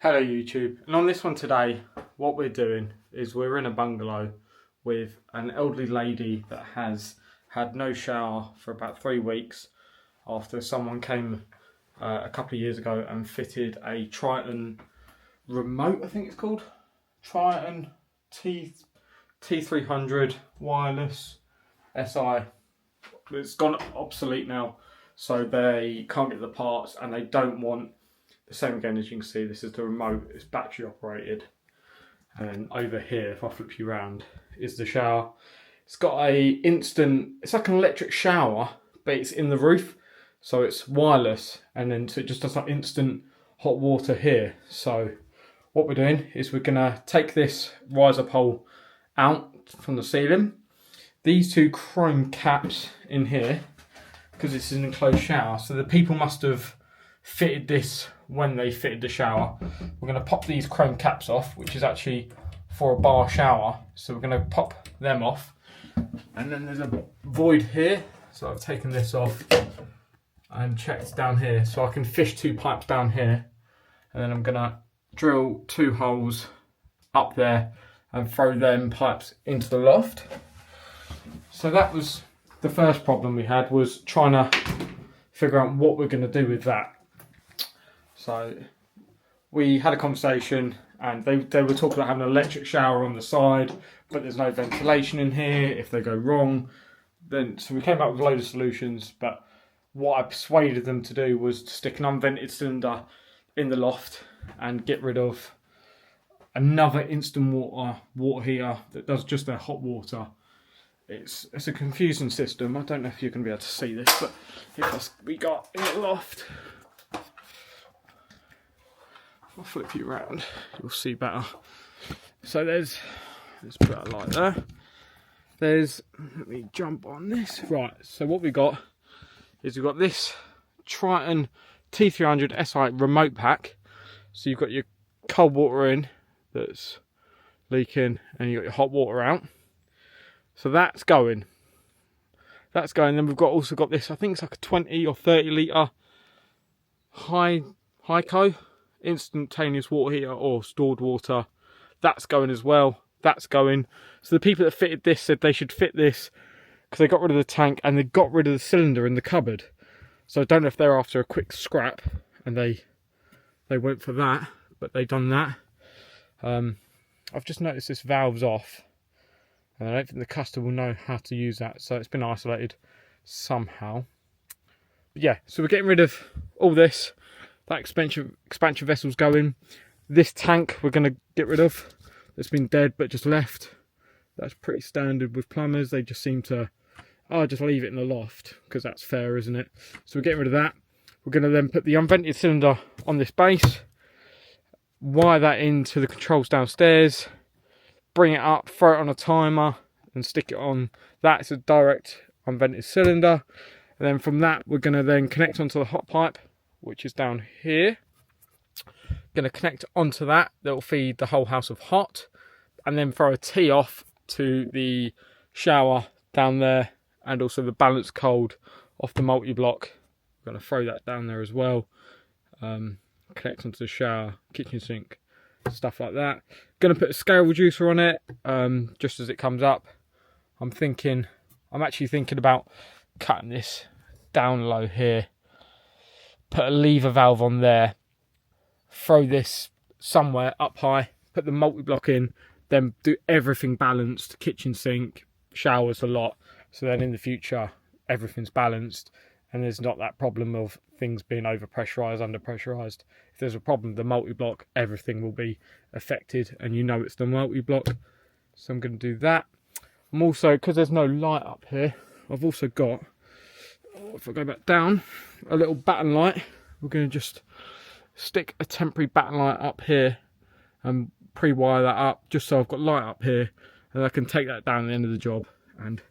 Hello YouTube, and on this one today what we're doing is we're in a bungalow with an elderly lady that has had no shower for about 3 weeks after someone came a couple of years ago and fitted a Triton remote, I think it's called, Triton T300 wireless SI. It's gone obsolete now, so they can't get the parts and they don't want the same again. As you can see, this is the remote, it's battery operated, and over here, if I flip you around, is the shower. It's got it's like an electric shower, but it's in the roof, so it's wireless, and then so it just does like instant hot water here. So what we're doing is we're gonna take this riser pole out from the ceiling, these two chrome caps in here, because it's an enclosed shower, so the people must have fitted this when they fitted the shower. We're going to pop these chrome caps off, which is actually for a bar shower, so we're going to pop them off. And then there's a void here, so I've taken this off and checked down here, so I can fish 2 pipes down here, and then I'm going to drill 2 holes up there and throw them pipes into the loft. So that was the first problem we had, was trying to figure out what we're going to do with that. So we had a conversation, and they were talking about having an electric shower on the side, but there's no ventilation in here if they go wrong. So we came up with a load of solutions, but what I persuaded them to do was to stick an unvented cylinder in the loft and get rid of another instant water heater that does just their hot water. It's a confusing system. I don't know if you're going to be able to see this, but we got in the loft. I'll flip you around, you'll see better. So let's put a light there. Let me jump on this. Right, so what we got is we've got this Triton T300 SI remote pack. So you've got your cold water in that's leaking, and you've got your hot water out. So that's going. Then we've also got this, I think it's like a 20 or 30 litre Hyco instantaneous water heater or stored water. That's going as well. That's going. So the people that fitted this said they should fit this because they got rid of the tank and they got rid of the cylinder in the cupboard. So I don't know if they're after a quick scrap and they went for that, but they've done that. I've just noticed this valve's off, and I don't think the customer will know how to use that, so it's been isolated somehow. But yeah, so we're getting rid of all this. That expansion vessel's going. This tank we're going to get rid of. It's been dead but just left. That's pretty standard with plumbers. They just seem to, just leave it in the loft because that's fair, isn't it? So we're getting rid of that. We're going to then put the unvented cylinder on this base, wire that into the controls downstairs, bring it up, throw it on a timer and stick it on. That's a direct unvented cylinder. And then from that we're going to then connect onto the hot pipe, which is down here. Going to connect onto that will feed the whole house of hot, and then throw a tee off to the shower down there, and also the balance cold off the multi-block. We're going to throw that down there as well. Connect onto the shower, kitchen sink, stuff like that. Going to put a scale reducer on it just as it comes up. I'm actually thinking about cutting this down low here, put a lever valve on there, throw this somewhere up high, put the multi-block in, then do everything balanced, kitchen sink, showers, a lot, so then in the future everything's balanced and there's not that problem of things being overpressurized, underpressurized. If there's a problem with the multi-block, everything will be affected and you know it's the multi-block. So I'm going to do that. I'm also, because there's no light up here, I've also got, if I go back down, a little batten light. We're going to just stick a temporary batten light up here and pre-wire that up just so I've got light up here, and I can take that down at the end of the job, and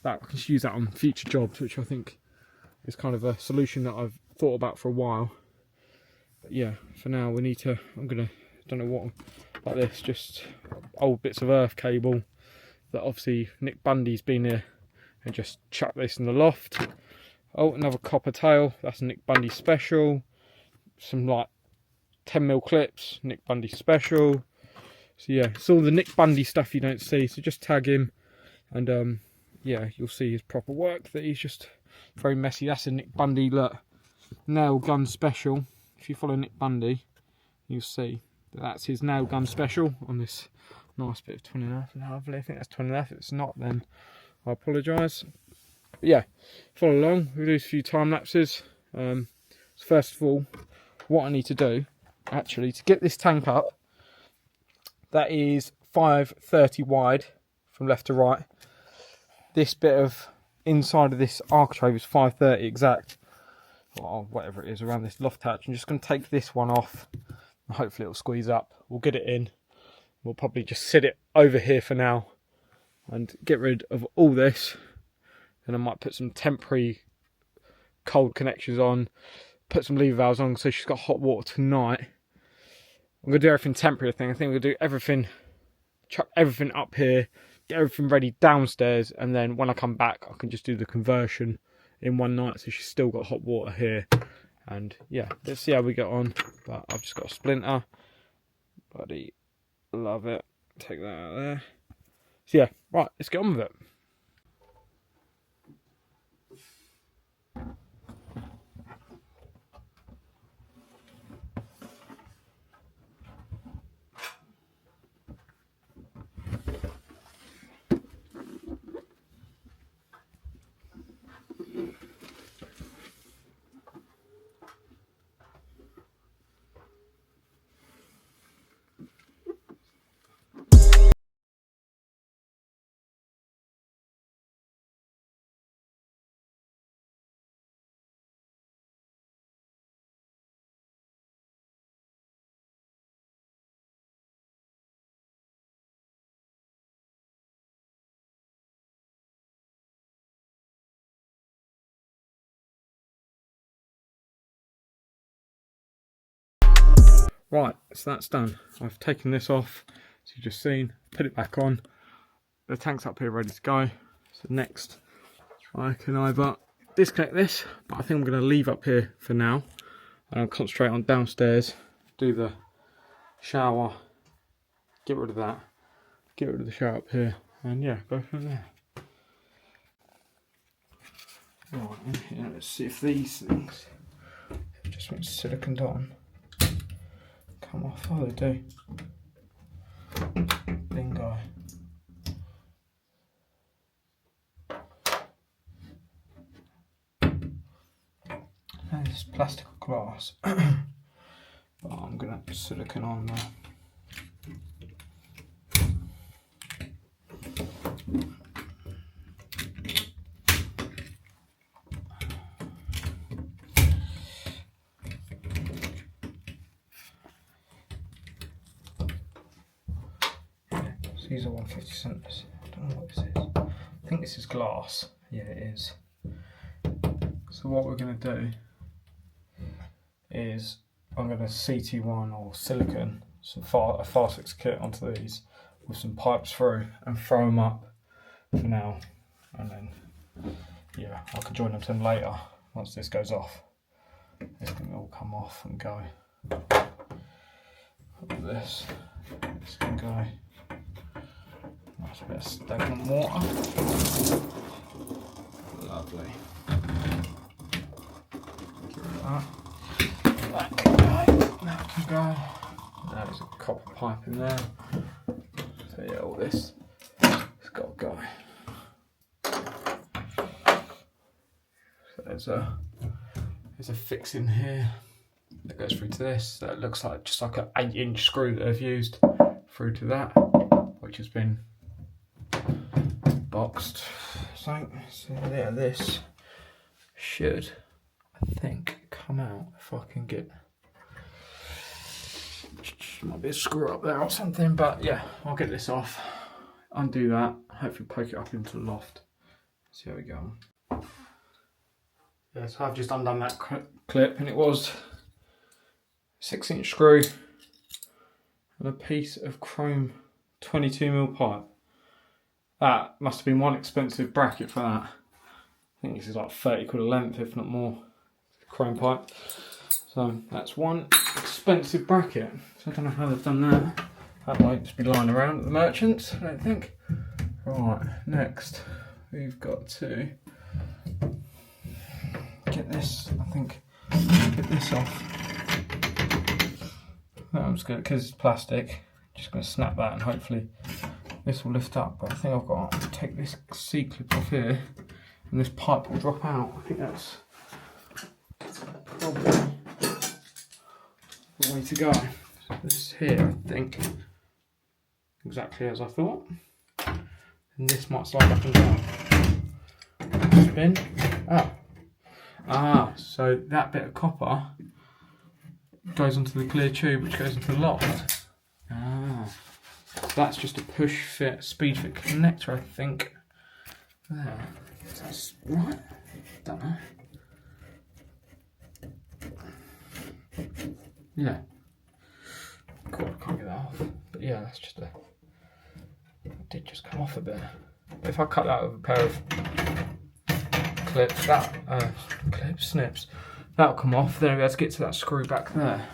that I can use that on future jobs, which I think is kind of a solution that I've thought about for a while. But yeah, for now we need to, don't know what, like this, just old bits of earth cable that obviously Nick Bundy's been here and just chuck this in the loft. Oh, another copper tail, that's a Nick Bundy special. Some like 10mm clips, Nick Bundy special. So yeah, it's all the Nick Bundy stuff you don't see, so just tag him, and yeah, you'll see his proper work, that he's just very messy. That's a Nick Bundy, look, nail gun special. If you follow Nick Bundy, you'll see that that's his nail gun special on this nice bit of 20mm. Lovely, I think that's 20mm. If it's not, then I apologise. But yeah, follow along, we'll do a few time lapses. So first of all, what I need to do, actually, to get this tank up, that is 530 wide from left to right. This bit of inside of this architrave is 530 exact, or whatever it is around this loft hatch. I'm just going to take this one off, and hopefully it'll squeeze up. We'll get it in. We'll probably just sit it over here for now and get rid of all this. And I might put some temporary cold connections on, put some lever valves on, so she's got hot water tonight. I'm going to do everything temporary, I think. We're going to do everything, chuck everything up here, get everything ready downstairs, and then when I come back, I can just do the conversion in one night, so she's still got hot water here. And yeah, let's see how we get on. But I've just got a splinter. Bloody love it. Take that out of there. So yeah, right, let's get on with it. Right, so that's done. I've taken this off, as you've just seen, put it back on. The tank's up here ready to go. So next, I can either disconnect this, but I think I'm going to leave up here for now. And I'll concentrate on downstairs, do the shower, get rid of that, get rid of the shower up here, and yeah, go from there. Right, in here, let's see if these things just went siliconed on. Come off, oh they do. Bingo. And it's plastic or glass. But I'm gonna put silicone on there. These are 150 cents. I don't know what this is. I think this is glass. Yeah, it is. So what we're going to do is I'm going to CT1 or silicone a Fastfix kit onto these with some pipes through and throw them up for now. And then, yeah, I can join them to them later once this goes off. This can all come off and go. This can go. Nice bit of stagnant water. Lovely. Get rid of that. That can go. That can go. There's a copper pipe in there. So yeah, all this has got to go. So there's a fix in here that goes through to this. That looks like just like an 8-inch screw that I've used through to that, which has been boxed. So yeah, this should, I think, come out if I can get. Might be a screw up there or something, but yeah, I'll get this off, undo that, hopefully poke it up into the loft. See how we go. Yeah, so I've just undone that clip, and it was 6-inch screw and a piece of chrome 22mm pipe. That must have been one expensive bracket for that. I think this is like 30 quid a length, if not more. Chrome pipe. So that's one expensive bracket. So I don't know how they've done that. That might just be lying around at the merchants, I don't think. Right, next we've got to get this, I think, get this off. No, I'm just going to, because it's plastic, just going to snap that and hopefully this will lift up. But I think I've got to take this C-clip off here and this pipe will drop out. I think that's probably the way to go. So this here, I think, exactly as I thought. And this might slide up and down. Spin. So that bit of copper goes onto the clear tube, which goes into the loft. So that's just a push fit, speed fit connector, I think. There. That's right. Don't know. Yeah. God, I can't get that off. But yeah, that's just a. It did just come off a bit. If I cut that with a pair of clips, snips, that'll come off. Then we have to get to that screw back there.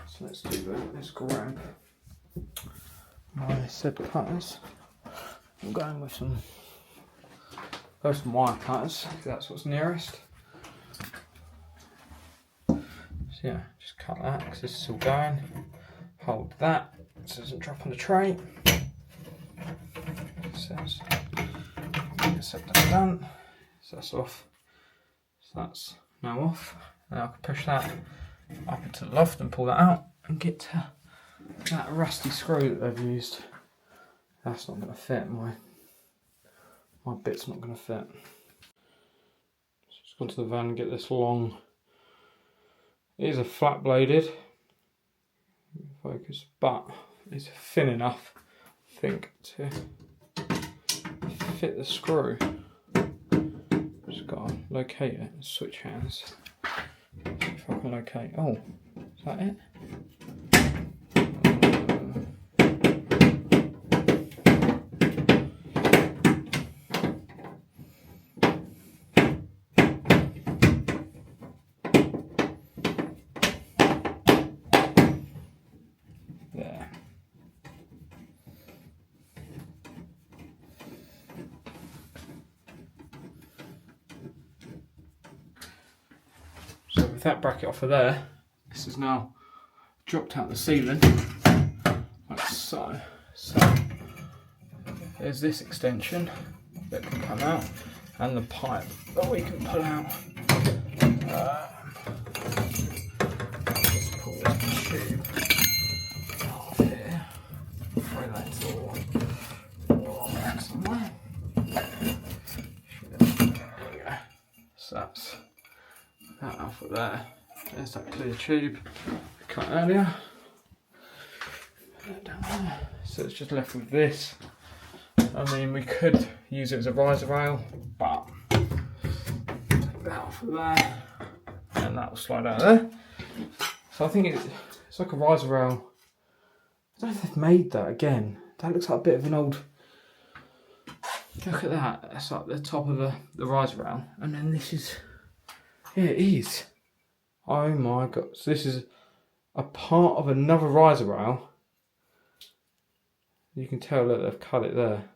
So let's do that. Let's grab my said cutters. I'm going with some wire cutters, because that's what's nearest. So yeah, just cut that because this is all going. Hold that so it doesn't drop on the tray. So that's done. So that's off. So that's now off. Now I can push that up into the loft and pull that out and get to that rusty screw that they've used. That's not going to fit. My bit's not going to fit. So just go to the van and get this long. It is a flat bladed focus, but it's thin enough, I think, to fit the screw. Just got to locate it and switch hands. See if I can locate. Oh, is that it? There. So with that bracket off of there, this is now dropped out the ceiling, like so. So there's this extension that can come out, and the pipe that we can pull out. Just pull this tube off here, throw that into the wall back somewhere. There we go. So that's that off of there. There's that clear tube we cut earlier. Put that down there. So it's just left with this. I mean, we could use it as a riser rail, but take that off of there, and that will slide out there. So I think it's like a riser rail. I don't know if they've made that again. That looks like a bit of an old. Look at that. That's like the top of the riser rail, and then this is. Yeah, it is. Oh my god. So this is a part of another riser rail. You can tell that they've cut it there.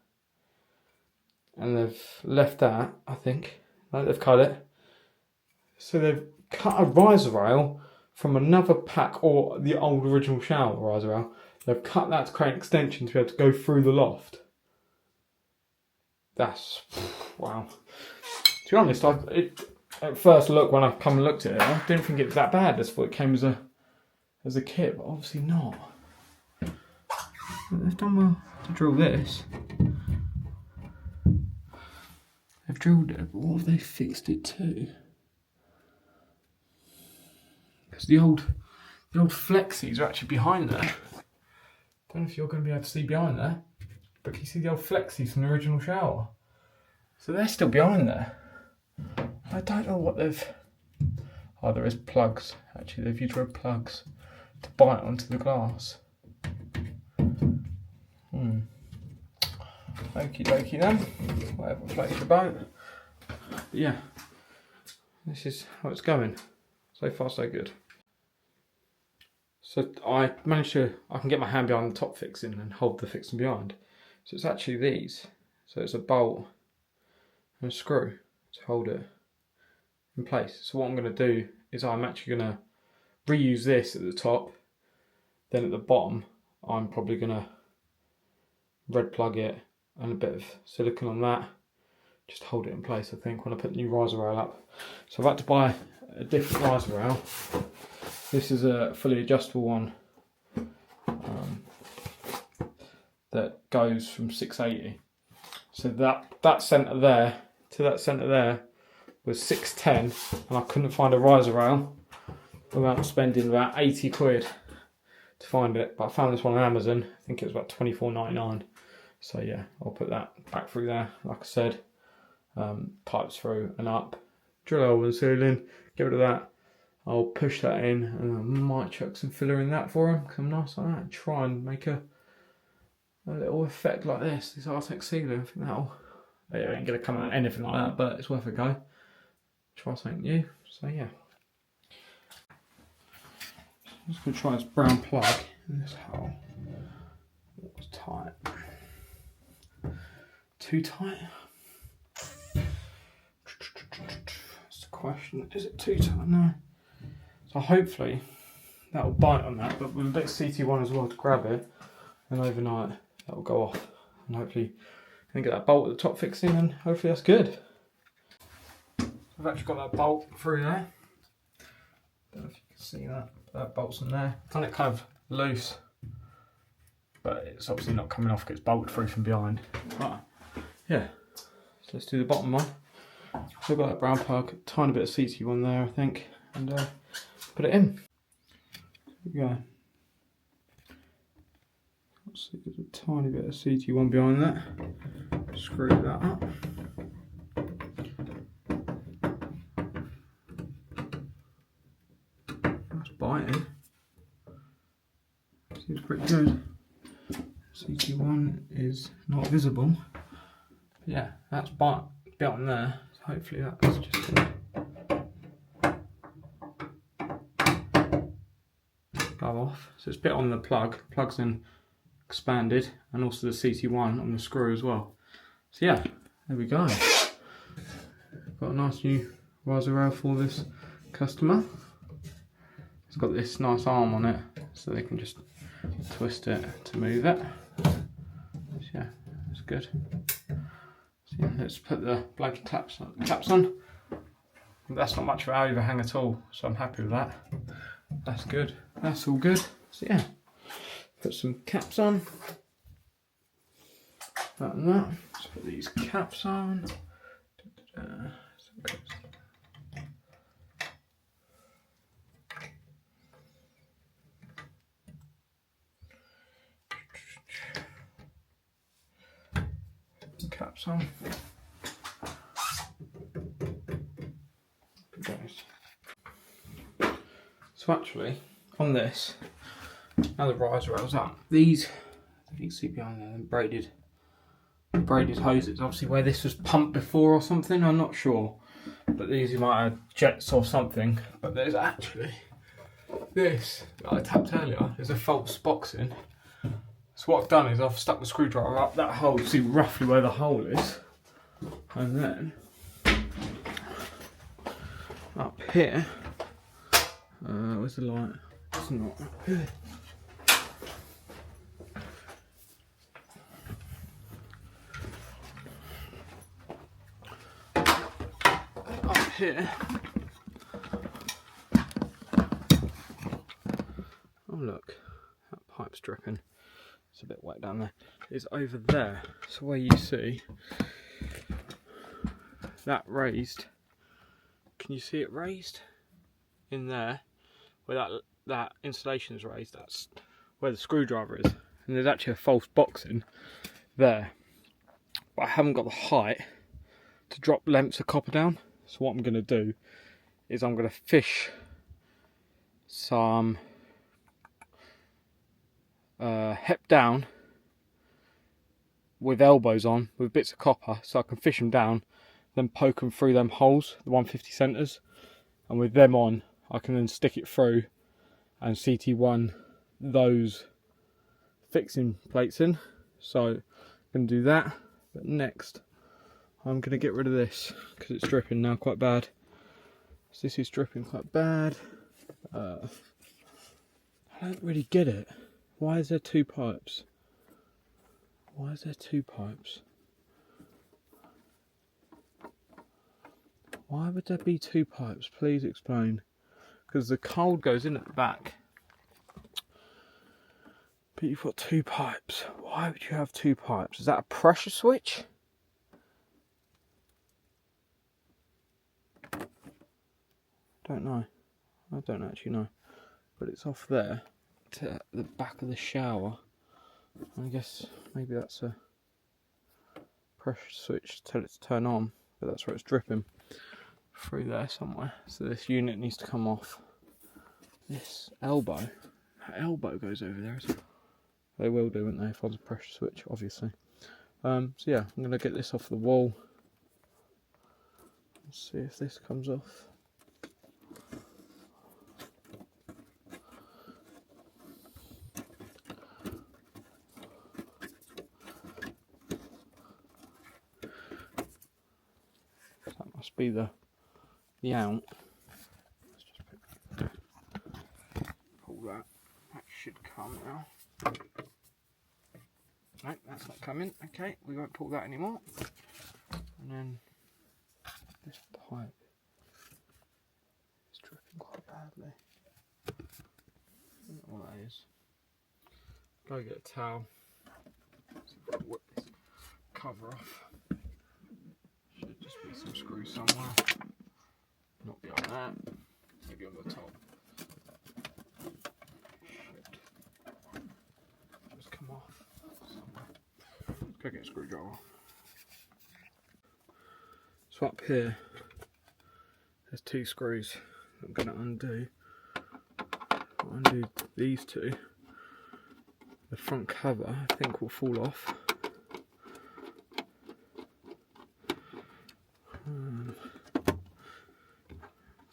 And they've left that, I think. Like they've cut it. So they've cut a riser rail from another pack, or the old original shower riser rail. They've cut that to create an extension to be able to go through the loft. That's, wow. To be honest, at first look, when I come and looked at it, I didn't think it was that bad. I just thought it came as a kit, but obviously not. They've done well to drill this. They've drilled it, but what have they fixed it to? Because the old flexies are actually behind there. Don't know if you're going to be able to see behind there, but can you see the old flexies from the original shower? So they're still behind there. I don't know what they've. Oh, there is plugs. Actually, they've used red plugs to bite onto the glass. Okie dokie then. Whatever floats your boat. But yeah, this is how it's going. So far so good. So I can get my hand behind the top fixing and hold the fixing behind. So it's actually these. So it's a bolt and a screw to hold it in place. So what I'm going to do is I'm actually going to reuse this at the top. Then at the bottom, I'm probably going to red plug it and a bit of silicone on that. Just hold it in place, I think, when I put the new riser rail up. So I've had to buy a different riser rail. This is a fully adjustable one that goes from 680. So that centre there to that centre there was 610, and I couldn't find a riser rail without spending about 80 quid to find it. But I found this one on Amazon. I think it was about £24.99. So yeah, I'll put that back through there, like I said. Pipes through and up, drill a hole in the ceiling, get rid of that. I'll push that in, and I might chuck some filler in that for him because I'm nice like that, and try and make a little effect like this Artex ceiling. I think that'll, it ain't gonna come out anything like that, but it's worth a go. Try something new. So yeah, I'm just gonna try this brown plug in this hole. It's tight. Too tight? That's the question. Is it too tight? No. So hopefully that'll bite on that, but with a bit of CT1 as well to grab it, and overnight that'll go off. And hopefully I can get that bolt at the top fixing, and hopefully that's good. I've actually got that bolt through there. Don't know if you can see that. That bolt's in there. I've done it kind of loose, but it's obviously not coming off because it's bolted through from behind. Right. Yeah. So let's do the bottom one. Still got that brown plug, tiny bit of CT1 there, I think, and put it in. There we go. Let's see, there's a tiny bit of CT1 behind that. Screw that up. That's biting. Seems pretty good. CT1 is not visible. But yeah, that's bit on there. So hopefully that's just gonna go off. So it's bit on the plug. Plug's then expanded, and also the CT1 on the screw as well. So yeah, there we go. Got a nice new riser rail for this customer. It's got this nice arm on it, so they can just twist it to move it. So yeah, that's good. So yeah, let's put the blanket caps on. That's not much of an overhang at all, so I'm happy with that. That's good. That's all good. So yeah, put some caps on. That and that. Let's put these caps on. Caps on. So actually, on this, now the riser rail's up, these, you can see behind there, braided hoses, obviously where this was pumped before or something, I'm not sure. But these you might have jets or something. But there's actually this, that I tapped earlier, is a false boxing. So what I've done is I've stuck the screwdriver up that hole to see roughly where the hole is. And then up here, where's the light? It's not up here. Up here. Oh look, that pipe's dripping. It's a bit wet down there. It's over there. So where you see that raised, can you see it raised? In there, where that insulation is raised, that's where the screwdriver is. And there's actually a false boxing there. But I haven't got the height to drop lengths of copper down. So what I'm going to do is I'm going to fish some hep down with elbows on with bits of copper, so I can fish them down, then poke them through them holes, the 150 centres, and with them on I can then stick it through and CT1 those fixing plates in. So I'm going to do that. But next I'm going to get rid of this because it's dripping now quite bad. So this is dripping quite bad. I don't really get it. Why is there two pipes? Why is there two pipes? Why would there be two pipes? Please explain. Because the cold goes in at the back. But you've got two pipes. Why would you have two pipes? Is that a pressure switch? Don't know. I don't actually know. But it's off there to the back of the shower. I guess maybe that's a pressure switch to tell it to turn on. But that's where it's dripping. Through there somewhere. So this unit needs to come off. This elbow. That elbow goes over there as well. They will do, won't they, if there's a pressure switch, obviously. So yeah, I'm going to get this off the wall. Let's see if this comes off. That must be the out. Let's just pull that. That should come now. No, that's not coming. Okay, we won't pull that anymore. And then this pipe is dripping quite badly. I don't know what that is. Go get a towel. See if I can whip this cover off. Should just be some screws somewhere. Not beyond that. Maybe on the top. Should just come off somewhere. Go get a screwdriver. So up here, there's two screws I'm going to undo. I'll undo these two. The front cover, I think, will fall off.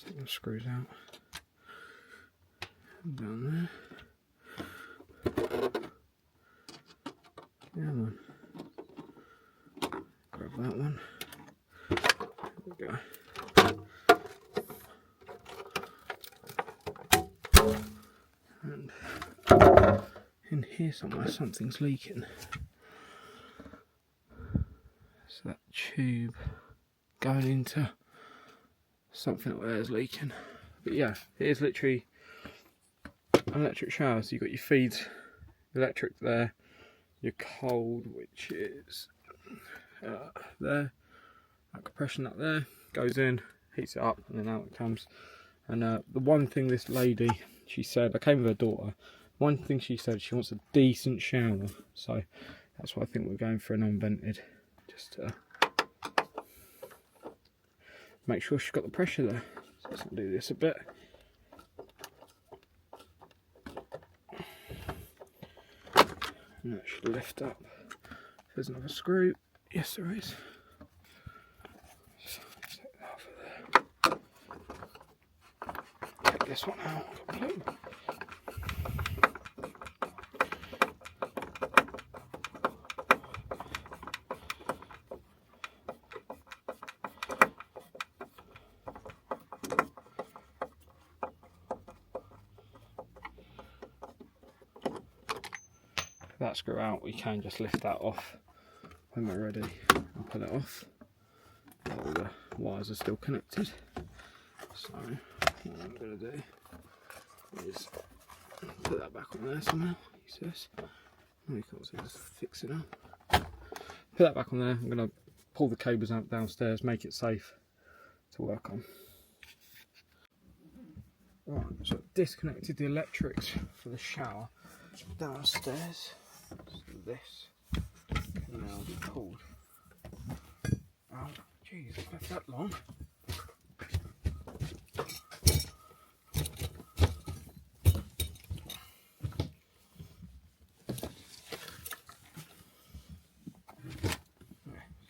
Take the screws out. And down there. Come on. Grab that one. There we go. And in here somewhere something's leaking. So that tube going into something up there is leaking. But yeah, it is literally an electric shower. So you've got your feeds, electric there, your cold, which is there, that compression up there, goes in, heats it up, and then out it comes. And the one thing this lady, she said, I came with her daughter, one thing she said, she wants a decent shower. So that's why I think we're going for an unvented, just to make sure she's got the pressure there. So let's do this a bit. And that should lift up. There's another screw. Yes, there is. So take that off of there. Take this one out. That screw out, we can just lift that off when we're ready and pull it off. All the wires are still connected. So what I'm going to do is put that back on there somehow. Use this. No, you can't see, just fix it up. Put that back on there. I'm going to pull the cables out downstairs, make it safe to work on. Right, so I've disconnected the electrics for the shower downstairs. So this can now be pulled out. Jeez, it's left that long. Okay, so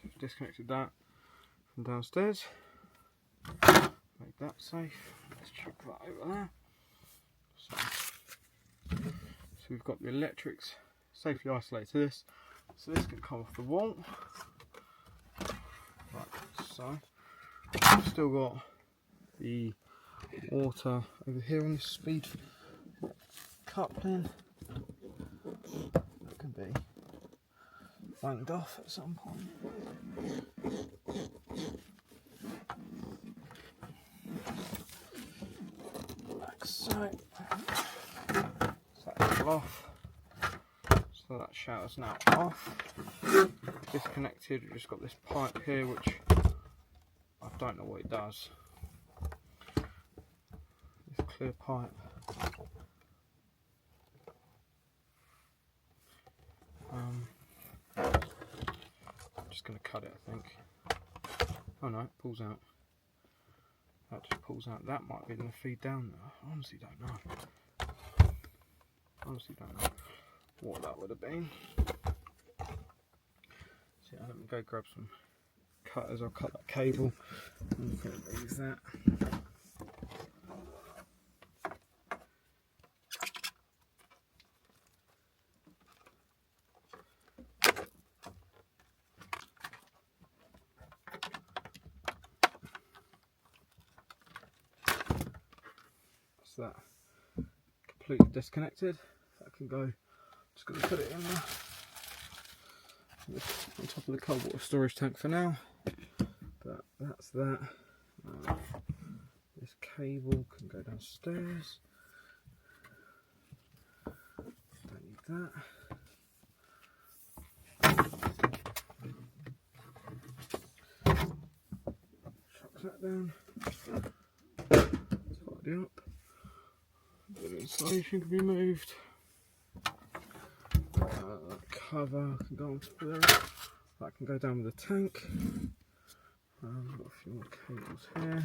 I've disconnected that from downstairs. Make that safe. let's chuck that over there. So we've got the electrics safely isolated to this. So this can come off the wall. Right, so we've still got the water over here on this speed coupling. It can be banged off at some point. Like so. So that's off. So that shower's now off. Disconnected. We've just got this pipe here, which I don't know what it does. This clear pipe. I'm just going to cut it, I think. Oh no, it pulls out. That just pulls out. That might be going to feed down there. I honestly don't know. Honestly don't know what that would have been. So let me go grab some cutters. I'll cut that cable. I'm going to use that. That completely disconnected. That can go. Just going to put it in there on top of the cold water storage tank for now. But that's that. This cable can go downstairs. Don't need that. Chuck that down. Tidy up. The insulation can be moved. Cover can go onto there. That can go down with the tank. We've got a few more cables here.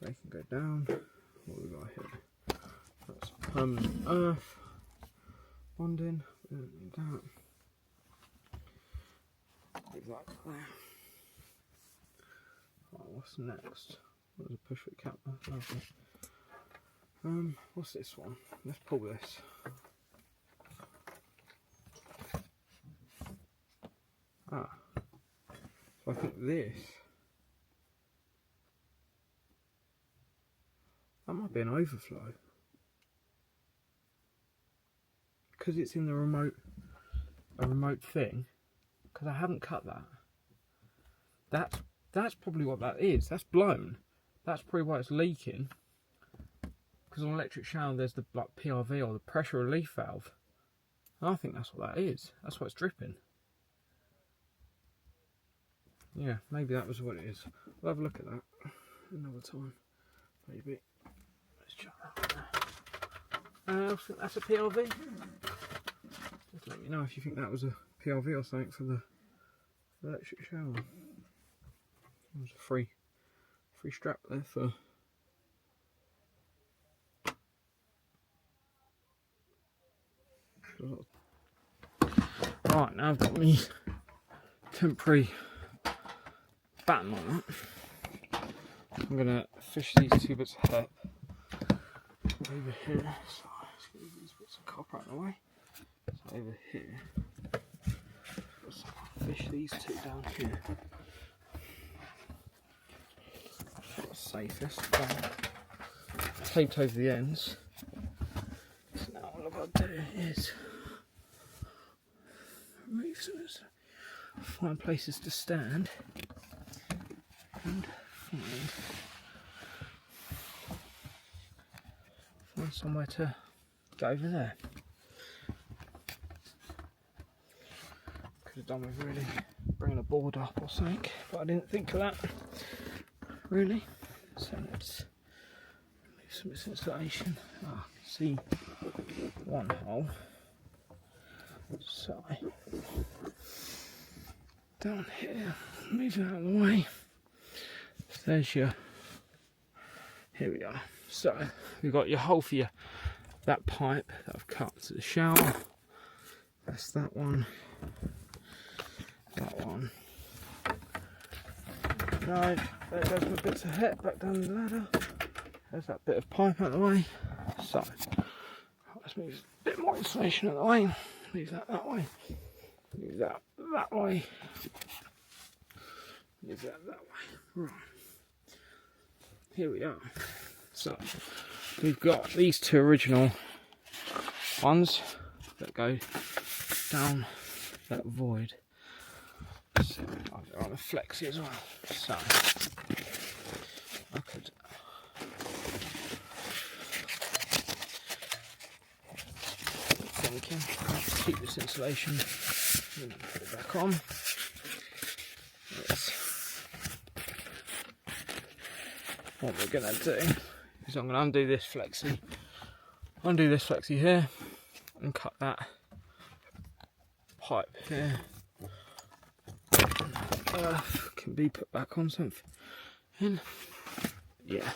They can go down. What have we got here? That's permanent earth bonding. We don't need that. Leave that there. Right, what's next? There's a push fit cap. Lovely. What's this one? Let's pull this. Ah, so I think this, that might be an overflow, because it's in the remote, a remote thing, because I haven't cut that. That's probably what that is. That's blown. That's probably why it's leaking. Because on an electric shower there's the like PRV or the pressure relief valve. And I think that's what that is. That's why it's dripping. Yeah, maybe that was what it is. We'll have a look at that another time. Maybe. Let's check that out. I think that's a PRV. Just let me know if you think that was a PRV or something for the electric shower. There's a free strap there for. Right, now I've got me temporary batten on that. I'm going to fish these two bits of hep over here. So let's get these bits of copper out of the way. So over here, let's fish these two down here. That's safest. Taped over the ends. So now all I've got to do is remove some, find places to stand and find somewhere to go over there. Could have done with really bringing a board up or something, but I didn't think of that really. So let's remove some of this insulation. I can see one hole. So down here, move it out of the way. So there's your, here we are. So we've got your hole for that pipe that I've cut to the shower. That's that one. That one. Right, there goes my bits of hep back down the ladder. there's that bit of pipe out of the way. So let's move a bit more insulation out of the way. Move that way. Move that way. Move that way. Right. Here we are. So we've got these two original ones that go down that void. So I've got a flexi as well. So I could thinking, let's keep this insulation and put it back on. Yes. What we're gonna do is I'm gonna undo this flexi here and cut that pipe here. Can be put back on something. Yeah,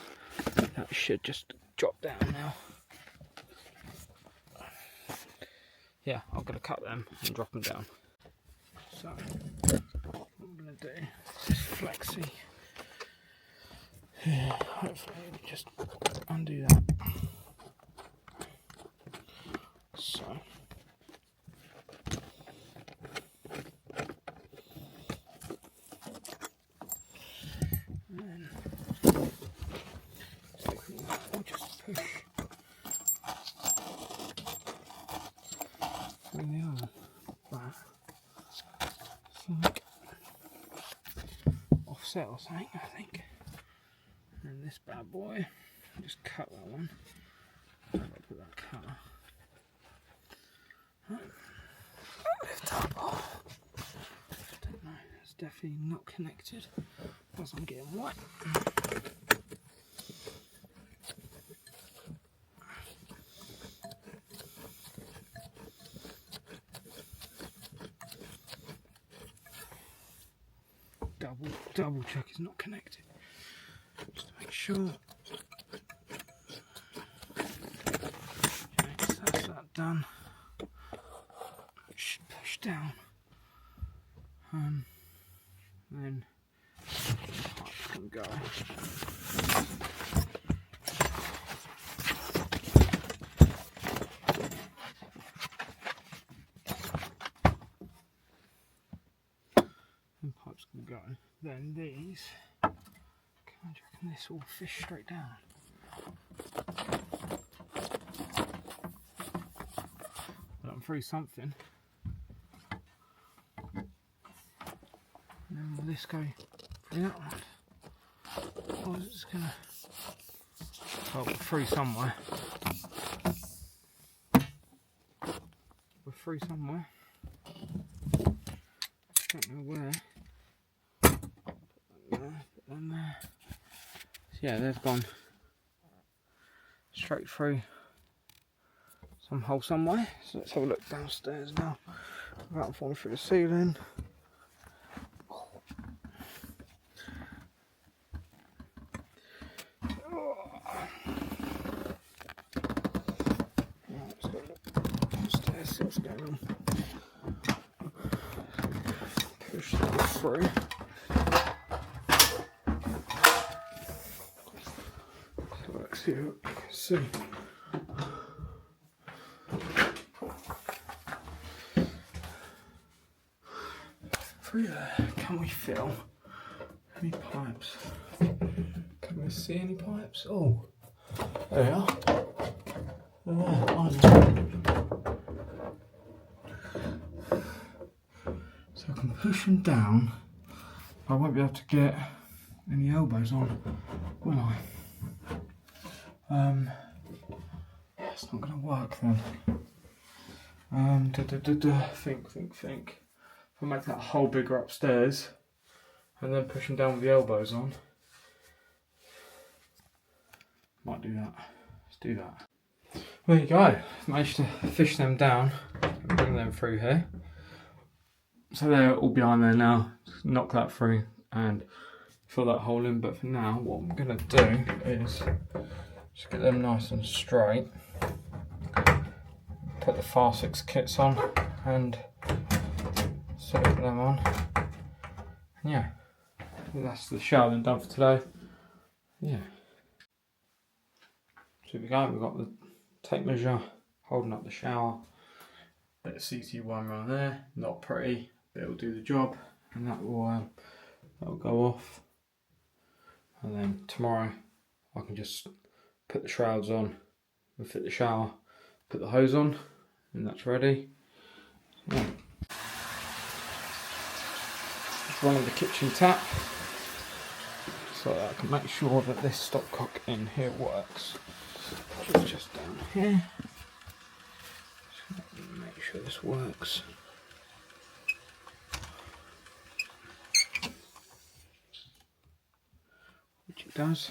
that should just drop down now. Yeah, I'm going to cut them and drop them down. So, what I'm going to do is this flexi. Yeah, hopefully it'll just undo that. So. And then I'll just push through the other that. Like offset or something, I think. And this bad boy, just cut that one. I'll put that cutter. Right. Lift up. Oh. I don't know, it's definitely not connected as I'm getting white. Double check it's not connected. Just to make sure. Okay, so that's that done. Should push down. Then the pipe's gonna go. And pipe's gonna go. Then these, can I reckon this will fish straight down? But I'm through something. And then will this go through that one? Or is it just gonna, well, we're through somewhere. We're through somewhere. Don't know where. Yeah, they've gone straight through some hole somewhere. So let's have a look downstairs now without falling through the ceiling. Right, let's go look downstairs, see what's going on. Push that through. See what you can see. Through there, can we feel any pipes? Can we see any pipes? Oh, there they are. They're there, aren't they? So I can push them down. I won't be able to get any elbows on, will I? It's not going to work then. Think. If I make that hole bigger upstairs and then push them down with the elbows on, might do that. Let's do that. There you go. Managed to fish them down and bring them through here. So they're all behind there now. Just knock that through and fill that hole in. But for now, what I'm going to do is just get them nice and straight. Put the Far6 kits on and silicone them on. And yeah, that's the shower then done for today. Yeah. here we go. We've got the tape measure holding up the shower. Bit of CC1 around there, not pretty, but it'll do the job, and that'll go off. And then tomorrow I can just put the shrouds on and fit the shower, put the hose on, and that's ready. Yeah. Just running the kitchen tap so that I can make sure that this stopcock in here works. It's just down here. Just make sure this works. Which it does.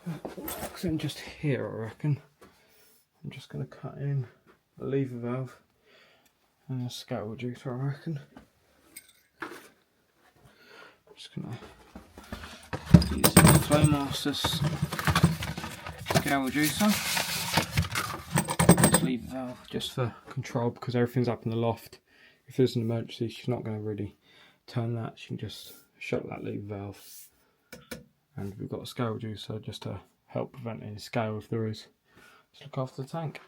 It works in just here, I reckon. I'm just going to cut in a lever valve and a scale reducer, I reckon. I'm just going to use the Flowmaster's scale reducer. This lever valve just for control, because everything's up in the loft. If there's an emergency, she's not going to really turn that. She can just shut that lever valve. And we've got a scale reducer just to help prevent any scale if there is. Just look after the tank.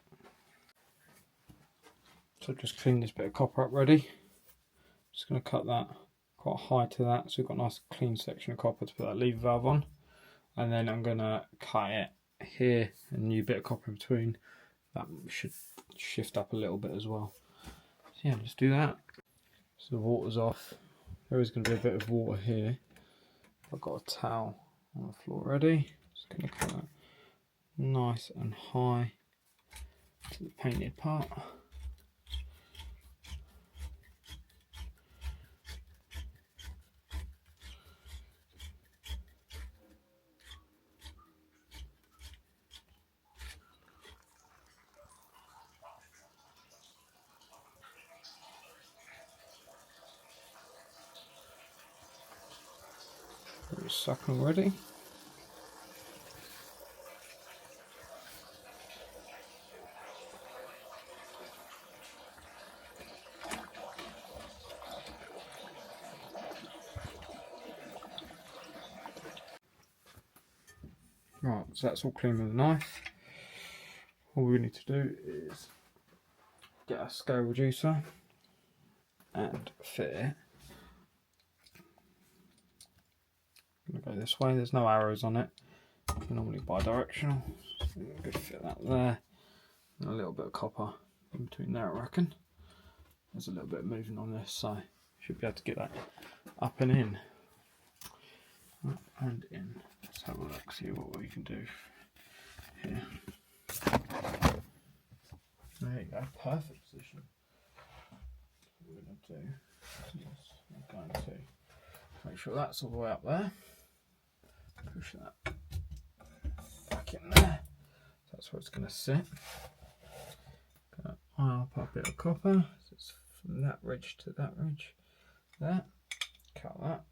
So just clean this bit of copper up ready. Just going to cut that quite high to that, so we've got a nice clean section of copper to put that lever valve on. And then I'm going to cut it here, a new bit of copper in between. That should shift up a little bit as well. So yeah, let's do that. So the water's off. There is going to be a bit of water here. I've got a towel on the floor ready. Just going to cut that nice and high to the painted part. It's sucking already. Right, so that's all clean with a knife. All we need to do is get a scale reducer and fit it. I'm going to go this way, there's no arrows on it. They're normally bi-directional. So I'm going to fit that there. And a little bit of copper in between there, I reckon. There's a little bit of movement on this, so should be able to get that up and in. Up and in. Let's have a look, see what we can do here. There you go, perfect position. What we're going to do is we're going to make sure that's all the way up there. Push that back in there. That's where it's going to sit. Going to eye up a bit of copper. So it's from that ridge to that ridge. There. Cut that.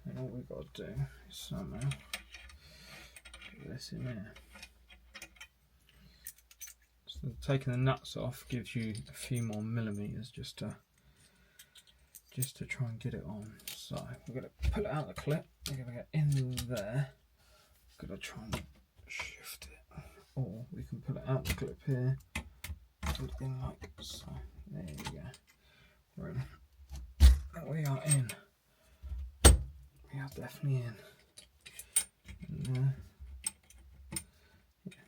And all we've got to do is somehow get this in there. So taking the nuts off gives you a few more millimeters just to try and get it on. So we're going to pull it out of the clip. We're going to get in there. We're going to try and shift it, or we can pull it out the clip here and in like so. There you go. We're in. We are in. We are definitely in. There. Yeah.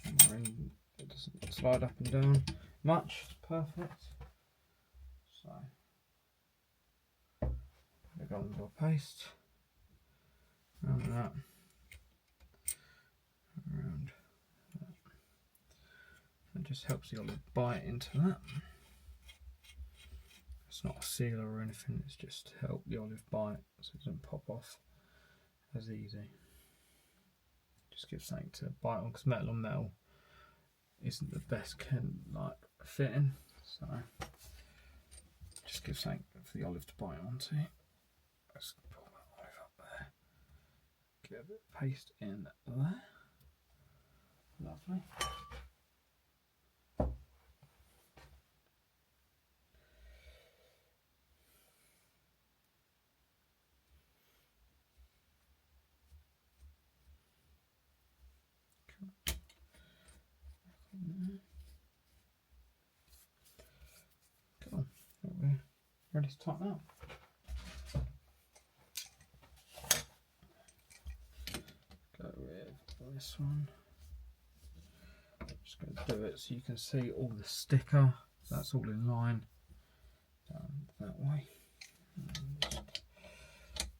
And we're in. It doesn't slide up and down much. It's perfect. So we go on the paste. Around that. Around that. It just helps the olive bite into that. It's not a sealer or anything, it's just to help the olive bite so it doesn't pop off as easy. Just gives something to bite on, because metal on metal isn't the best like fitting, so just gives something for the olive to bite onto. Let's pull that olive up there. Get a bit of paste in there. Lovely. ready to tighten up. Go with this one. Just going to do it so you can see all the sticker. That's all in line down that way. And just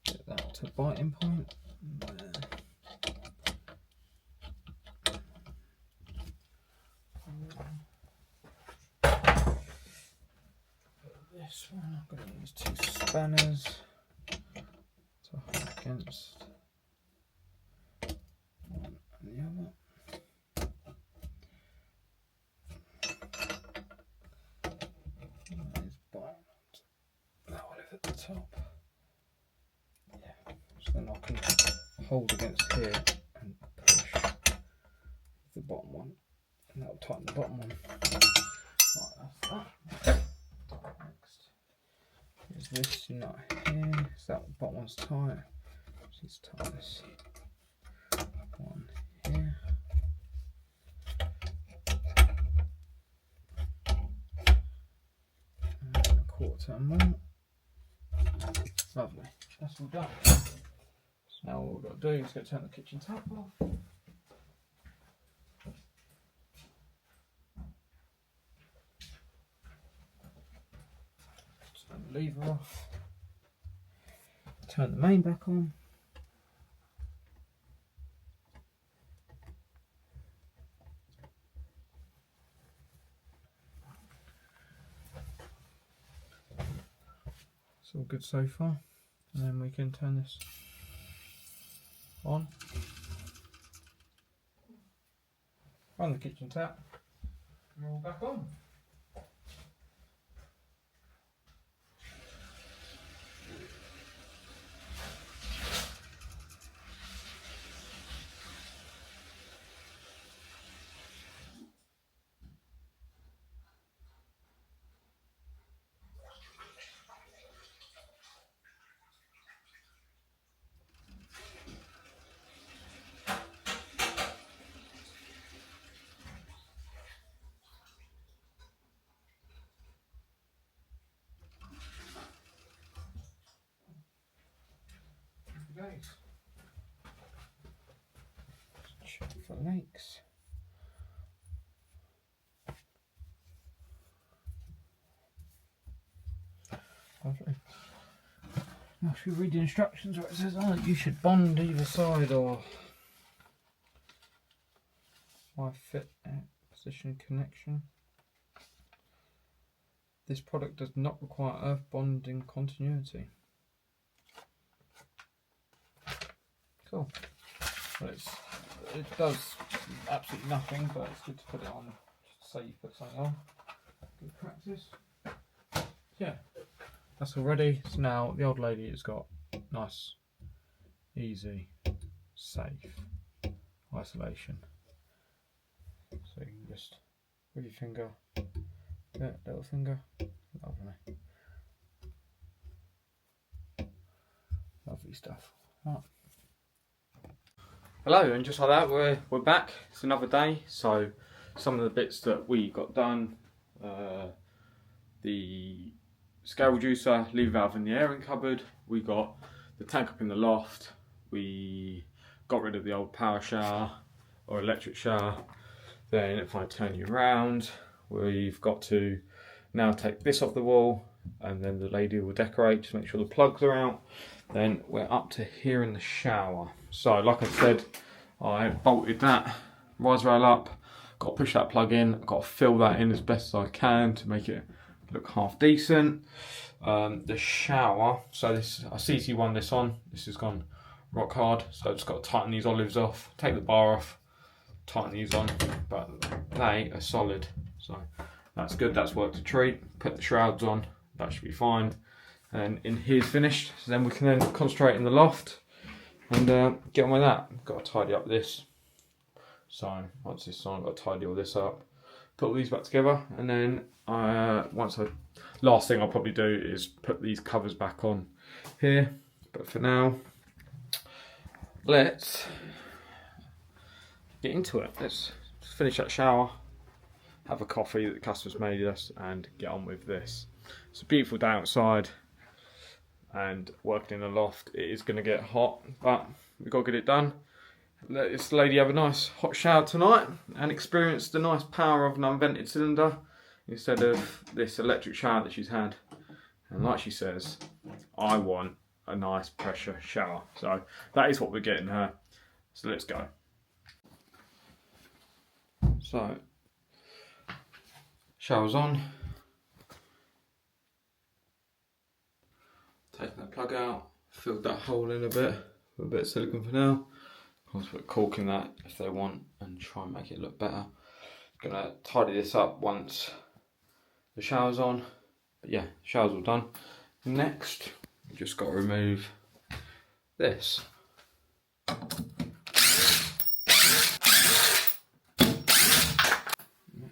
get that to biting point. There. This one, I'm going to use 2 spanners to hold against one and the other. And that is biting that olive at the top. Yeah, so then I can hold against here and push the bottom one, and that'll tighten the bottom one. Right, that's that. Next is this nut here, so that bottom one's tight. Just tighten this one here. And a quarter turn more. Lovely, that's all done. So now all we've got to do is go turn the kitchen tap off. Turn the lever off. Turn the main back on. It's all good so far. And then we can turn this on. Run the kitchen tap. And we're all back on. Check for leaks. Lovely. Now should we read the instructions where it says, oh, you should bond either side or wire fit at position connection. This product does not require earth bonding continuity. Cool. Well, it does absolutely nothing, but it's good to put it on just to say you put something on. Good practice. Yeah, that's all ready. So now the old lady has got nice, easy, safe isolation. So you can just with your finger, little finger, lovely, lovely stuff. Right. Hello, and just like that, we're back. It's another day. So some of the bits that we got done, the scale reducer, lever valve in the airing cupboard. We got the tank up in the loft. We got rid of the old power shower or electric shower. Then if I turn you around, we've got to now take this off the wall, and then the lady will decorate to make sure the plugs are out. Then we're up to here in the shower. So like I said, I bolted that rise rail up, got to push that plug in, got to fill that in as best as I can to make it look half decent. The shower, so this, I CT1 this on, this has gone rock hard, so I've just got to tighten these olives off, take the bar off, tighten these on, but they are solid, so that's good, that's worked a treat. Put the shrouds on, that should be fine. And in here's finished, so then we can then concentrate in the loft and get on with that. Got to tidy up this, so once this is on, I've got to tidy all this up, put all these back together, and then last thing I'll probably do is put these covers back on here. But for now, let's get into it. Let's finish that shower, have a coffee that the customer's made us, and get on with this. It's a beautiful day outside, and working in the loft, it is going to get hot, but we've got to get it done. Let this lady have a nice hot shower tonight and experience the nice power of an unvented cylinder instead of this electric shower that she's had. And like she says, I want a nice pressure shower. So that is what we're getting her. So let's go. So, shower's on. Taking that plug out, filled that hole in a bit with a bit of silicone for now. Of course, put cork in that if they want and try and make it look better. Gonna tidy this up once the shower's on. But yeah, shower's all done. Next, we just got to remove this. That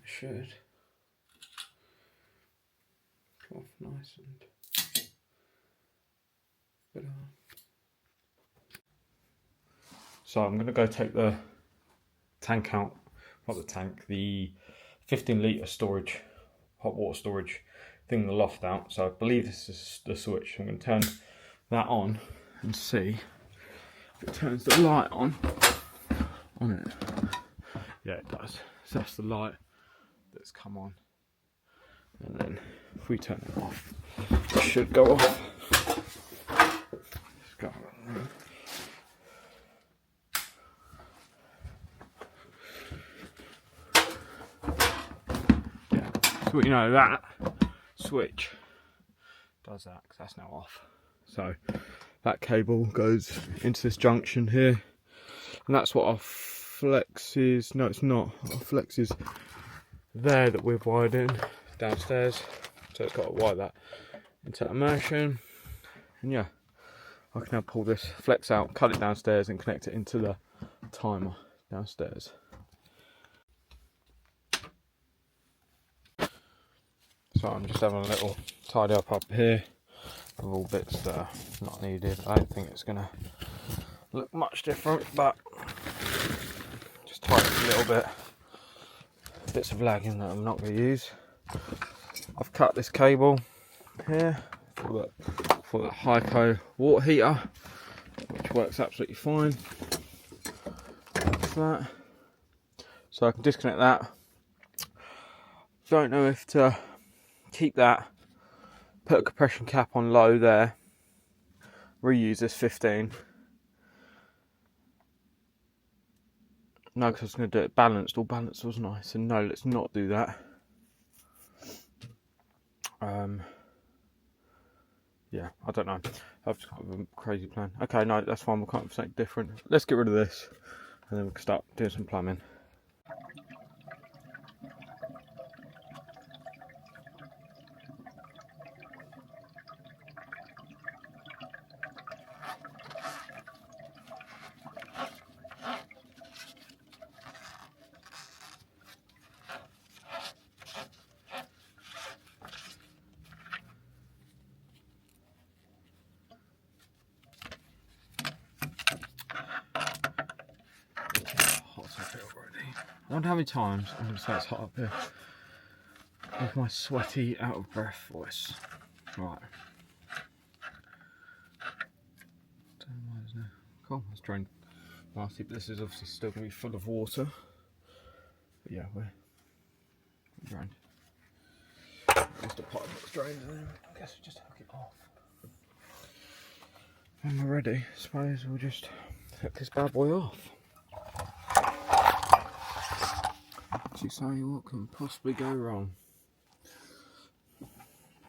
should come off nice and good. So I'm going to go take the tank out, not the tank, the 15 litre storage, hot water storage thing in the loft out. So I believe this is the switch. I'm going to turn that on and see if it turns the light on it. Yeah, it does. So that's the light that's come on. And then if we turn it off, it should go off. Let's go. Yeah, so you know that switch does that because that's now off. So that cable goes into this junction here, and that's what our flex is. No, it's not. Our flex is there that we've wired in downstairs. So it's got to wire that into immersion, and yeah, I can now pull this flex out, cut it downstairs, and connect it into the timer downstairs. So I'm just having a little tidy up here of all bits that are not needed. I don't think it's going to look much different, but just tidy up a little bit. Bits of lagging that I'm not going to use. I've cut this cable here for the Hyco water heater, which works absolutely fine. That's that. So I can disconnect that. Don't know if to keep that, put a compression cap on low there, reuse this 15. No, because I was going to do it balanced. All balanced was nice, and no, let's not do that. Yeah, I don't know. I've just got a crazy plan. Okay, no, that's fine. We'll come up with something different. Let's get rid of this, and then we can start doing some plumbing. I wonder how many times I'm going to say it's hot up here with my sweaty, out of breath voice. Right. Cool, that's drained nasty, but this is obviously still going to be full of water. But yeah, we're drained. At least the pipe looks drained, and then I guess we just hook it off. When we're ready, I suppose we'll just hook this bad boy off. You say what can possibly go wrong?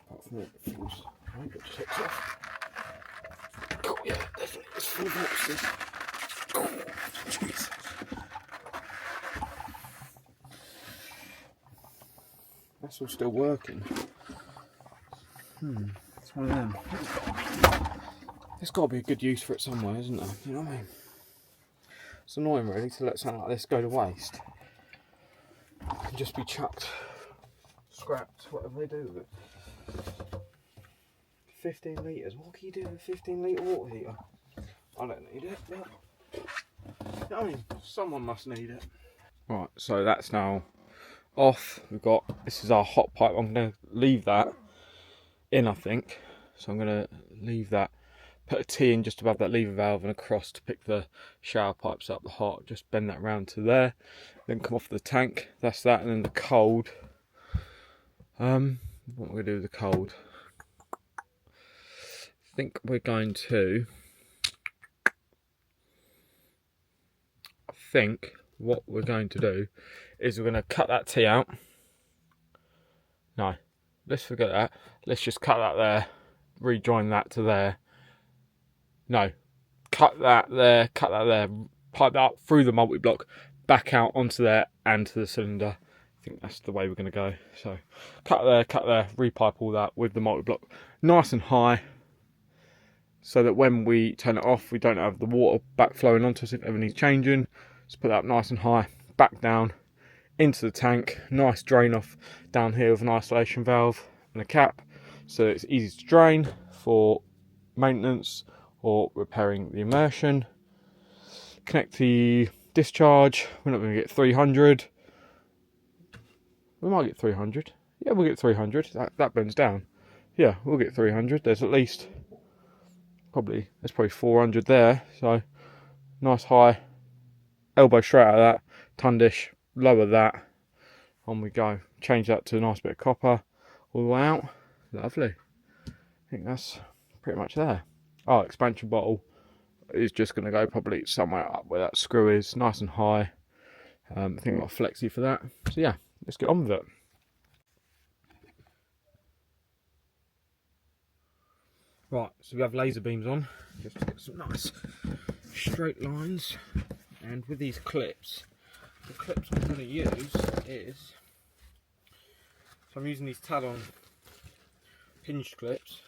Apart from it feels right, it just hooks off. Oh yeah, definitely it's full of boxes. Oh, Jesus. That's all still working. It's one of them. There's got to be a good use for it somewhere, isn't there? You know what I mean? It's annoying really to let something like this go to waste. Can just be chucked, scrapped, whatever they do with it. 15 litres, what can you do with a 15 litre water heater? I don't need it, but I mean, someone must need it. Right, so that's now off. This is our hot pipe. I'm going to leave that in, I think. So I'm going to leave that, put a T in just above that lever valve and a cross to pick the shower pipes up the hot. Just bend that round to there, then come off the tank. That's that. And then the cold. What am I going to do with the cold? I think we're going to... what we're going to do is we're going to cut that T out. No, let's forget that. Let's just cut that there, rejoin that to there. No, cut that there, pipe that up through the multi-block, back out onto there and to the cylinder. I think that's the way we're going to go. So cut there, repipe all that with the multi-block nice and high, so that when we turn it off, we don't have the water back flowing onto us if ever needs changing. Just put that up nice and high, back down into the tank, nice drain off down here with an isolation valve and a cap, so it's easy to drain for maintenance or repairing the immersion. Connect the discharge. We're not going to get 300. We might get 300. Yeah, we'll get 300. That burns down. Yeah, we'll get 300. There's at least there's probably 400 there. So nice high elbow straight out of that, ton dish, lower that, on we go. Change that to a nice bit of copper all the way out. Lovely. I think that's pretty much there. Oh, expansion bottle is just going to go probably somewhere up where that screw is, nice and high. I think I've got a flexi for that. So yeah, let's get on with it. Right, so we have laser beams on, just to get some nice straight lines. And with these clips, the clips I'm going to use is, so I'm using these Talon hinged clips,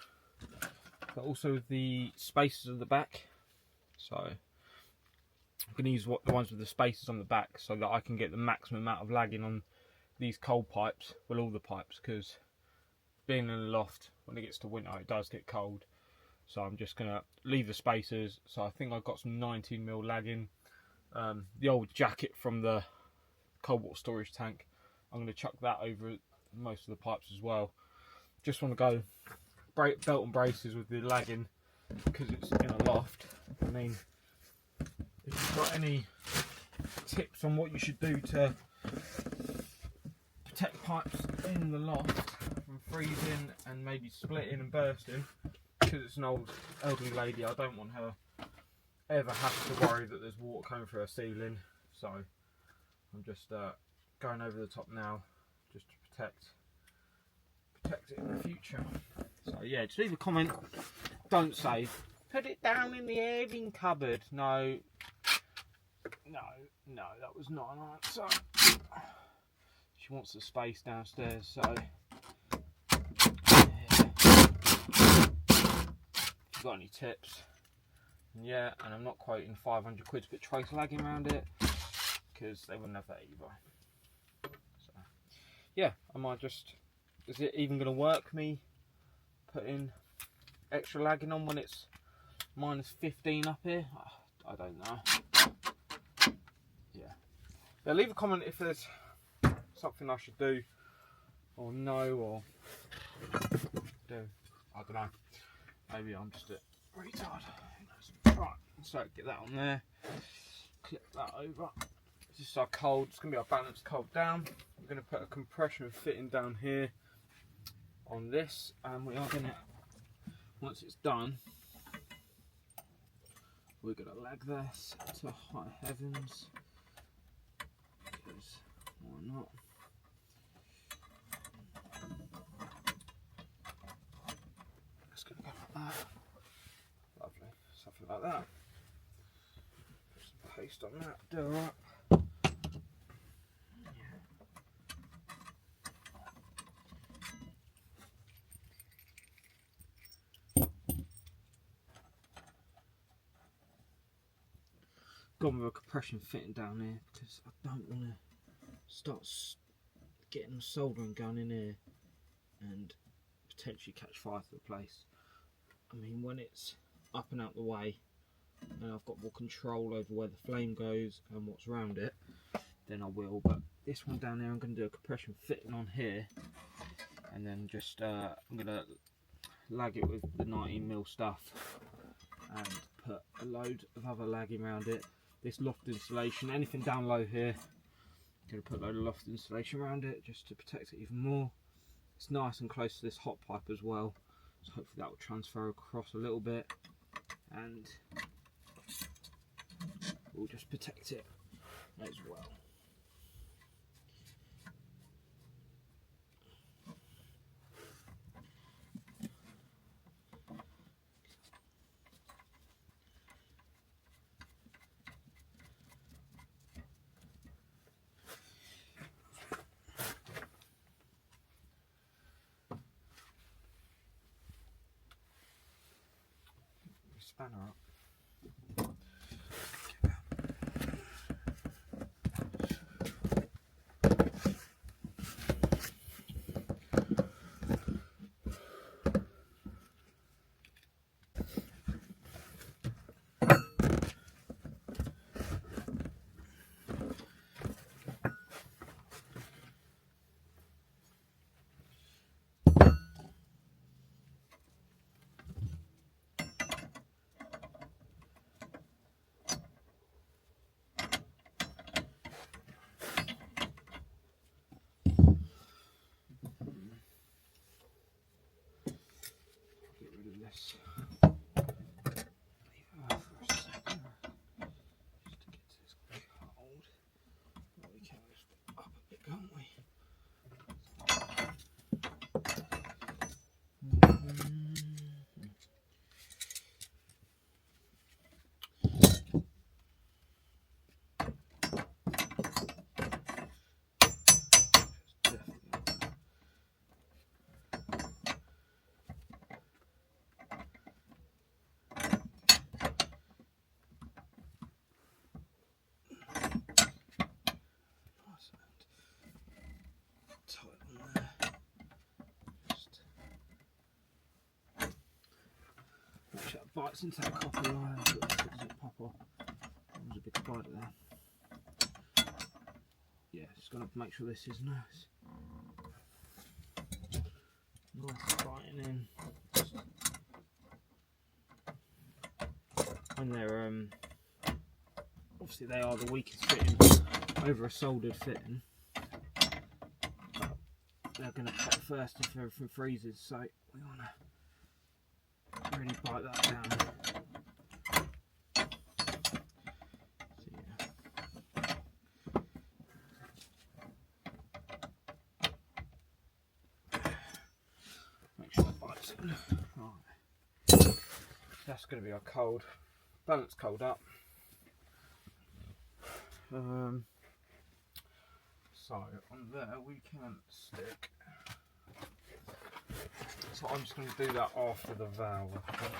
but also the spacers on the back. So I'm going to use the ones with the spacers on the back, so that I can get the maximum amount of lagging on these cold pipes, well, all the pipes, because being in a loft, when it gets to winter, it does get cold. So I'm just going to leave the spacers. So I think I've got some 19mm lagging. The old jacket from the cold water storage tank, I'm going to chuck that over most of the pipes as well. Just want to go belt and braces with the lagging, because it's in a loft. I mean, if you've got any tips on what you should do to protect pipes in the loft from freezing and maybe splitting and bursting, because it's an old elderly lady, I don't want her ever have to worry that there's water coming through her ceiling. So I'm just going over the top now, just to protect it in the future. So yeah, just leave a comment. Don't say put it down in the airing cupboard. No, that was not an answer. She wants the space downstairs, so yeah. If you've got any tips, yeah, and I'm not quoting 500 quid to put trace lagging around it, because they wouldn't have that either. So yeah, I might just, is it even going to work me putting extra lagging on when it's -15 up here? I don't know. Yeah, leave a comment if there's something I should do or no, or do. I don't know. Maybe I'm just a retard. Right, so get that on there. Clip that over. This is our cold. It's going to be our balanced cold down. We're going to put a compression fitting down here on this, and we are going to, once it's done, we're going to lag this to high heavens, because why not? It's going to go like that. Lovely, something like that. Put some paste on that, do alright. Gone with a compression fitting down here, because I don't want to start getting the soldering gun in here and potentially catch fire to the place. I mean, when it's up and out the way and I've got more control over where the flame goes and what's around it, then I will. But this one down there, I'm going to do a compression fitting on here, and then just I'm going to lag it with the 19mm stuff and put a load of other lagging around it. This loft insulation, anything down low here, I'm going to put a load of loft insulation around it just to protect it even more. It's nice and close to this hot pipe as well, so hopefully that will transfer across a little bit and we'll just protect it as well. Spanner up. This. Leave her for a second just to get this cold. Well, we can lift it up a bit, can't we? Make sure it bites into that copper line so it doesn't pop off. There's a big spider there. Yeah, just got to make sure this is nice. Nice biting in. When they're obviously they are the weakest fitting over a soldered fitting. They're going to pop first if everything freezes, so we want to really bite that down. So, yeah. Make sure it bites in. Right. That's going to be our cold. Balance cold up. So on there we can stick. So I'm just going to do that after the valve, I think.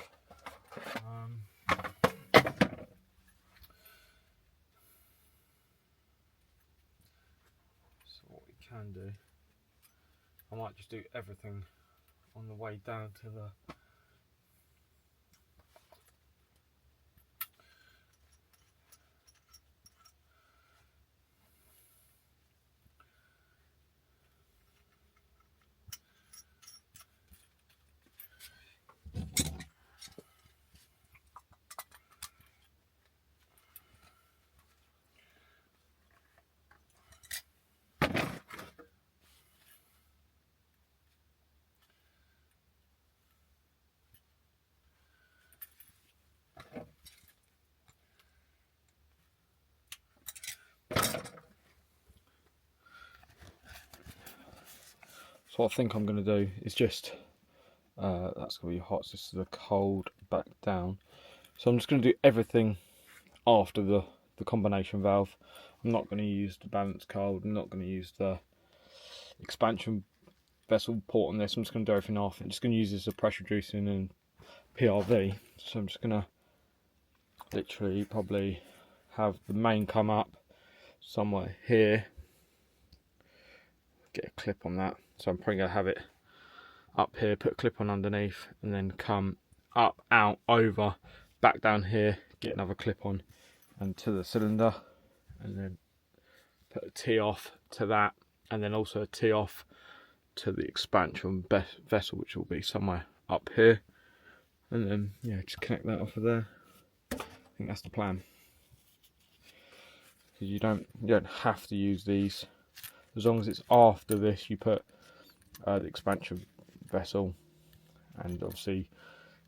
So what we can do, I might just do everything on the way down to the So what I think I'm going to do is just, that's going to be hot, so this is the cold back down. So I'm just going to do everything after the combination valve. I'm not going to use the balance cold, I'm not going to use the expansion vessel port on this. I'm just going to do everything off. I'm just going to use this as pressure reducing and PRV. So I'm just going to literally probably have the main come up somewhere here. Get a clip on that. So I'm probably going to have it up here, put a clip on underneath, and then come up, out, over, back down here, get another clip on, and to the cylinder, and then put a tee off to that, and then also a tee off to the expansion vessel, which will be somewhere up here, and then yeah, just connect that off of there. I think that's the plan. Because you don't have to use these as long as it's after this. You put the expansion vessel, and obviously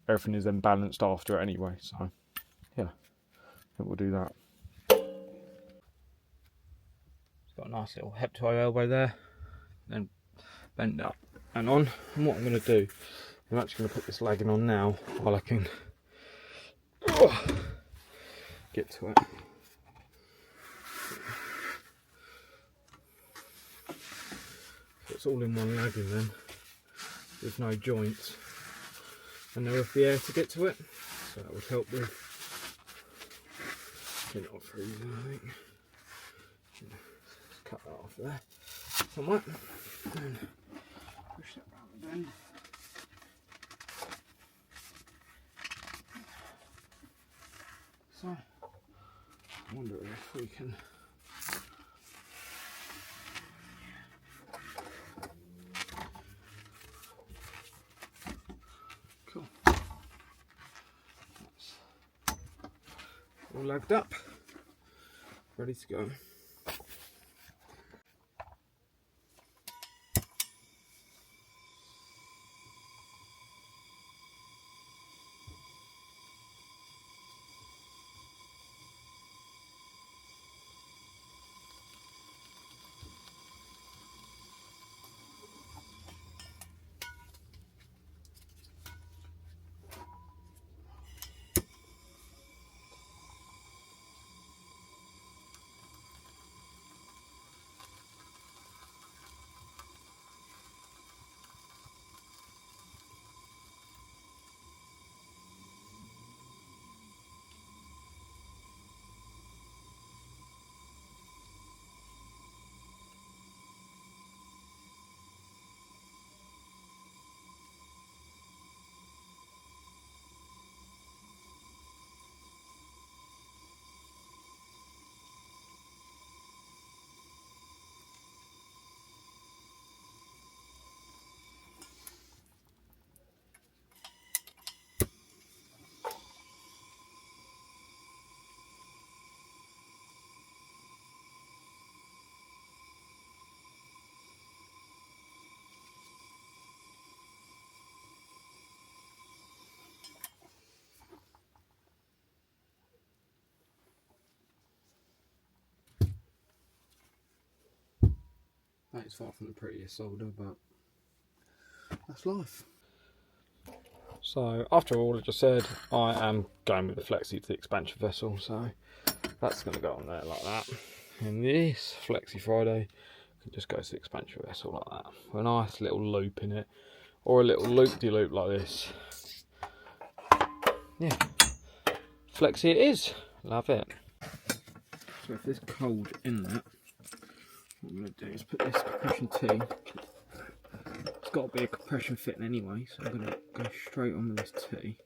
everything is then balanced after it anyway. So yeah, I think we'll do that. It's got a nice little hep to elbow there, then bend up and on. And what I'm going to do, I'm actually going to put this legging on now while I can get to it. So it's all in one legging then, with no joints, and there is the air to get to it, so that would help with getting it off freezing, I think. Let's cut that off there somewhat, and push that round the bend. So, I wonder if we can cool. That's all lagged up, ready to go. That is far from the prettiest solder, but that's life. So after all I just said, I am going with the flexi to the expansion vessel, so that's going to go on there like that. And this flexi Friday can just go to the expansion vessel like that, with a nice little loop in it, or a little loop-de-loop like this. Yeah, flexi it is. Love it. So if there's cold in that, what I'm going to do is put this compression tee. It's got to be a compression fitting anyway, so I'm going to go straight on with this tee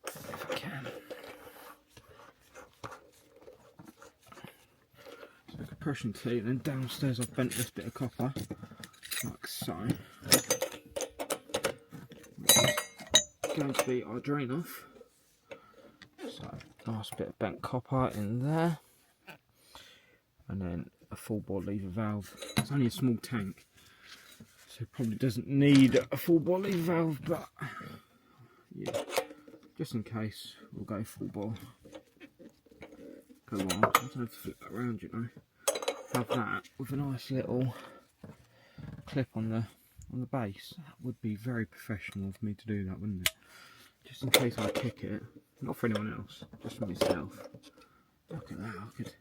if I can. So compression tee, and then downstairs I've bent this bit of copper like so. It's going to be our drain off. So nice bit of bent copper in there, and then a full bore lever valve. It's only a small tank, so it probably doesn't need a full bore lever valve, but yeah, just in case we'll go full bore. Go on, I don't have to flip that around, you know. Have that with a nice little clip on the base. That would be very professional of me to do that, wouldn't it? Just in case I kick it, not for anyone else, just for myself. Look at that,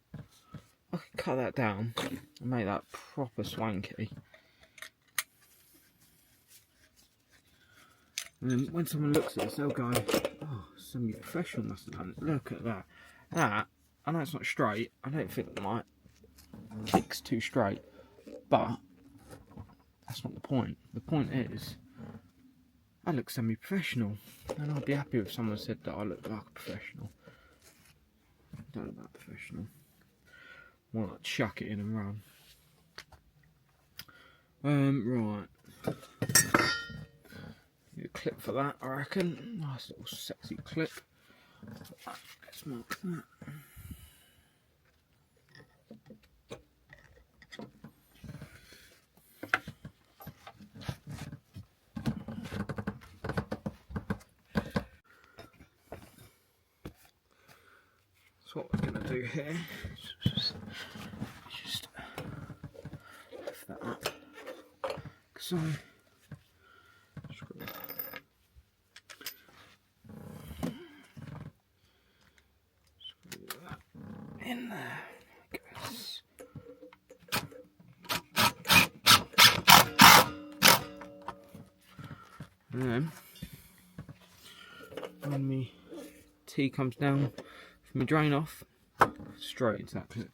I could cut that down and make that proper swanky. And then when someone looks at this, they'll go, oh, somebody professional must have done it. Look at that. That, I know it's not straight, I don't think my kick's too straight, but that's not the point. The point is, I look semi-professional, and I'd be happy if someone said that I look like a professional. I don't look like a professional. More like chuck it in and run. Right. clip for that, I reckon. Nice little sexy clip. Let's mark that. So what we're going to do here is just lift that up. So, screw that in there. And then, when my tea comes down from the drain off, straight into that clip.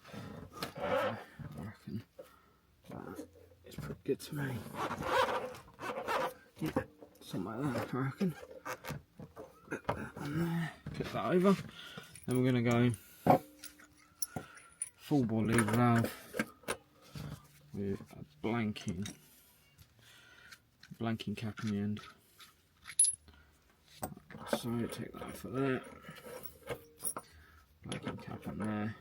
I reckon that is pretty good to me. Yeah, something like that, I reckon. Put that on there, clip that over. Then we're going to go full body valve with a blanking cap in the end. So take that off of there, blanking cap on there.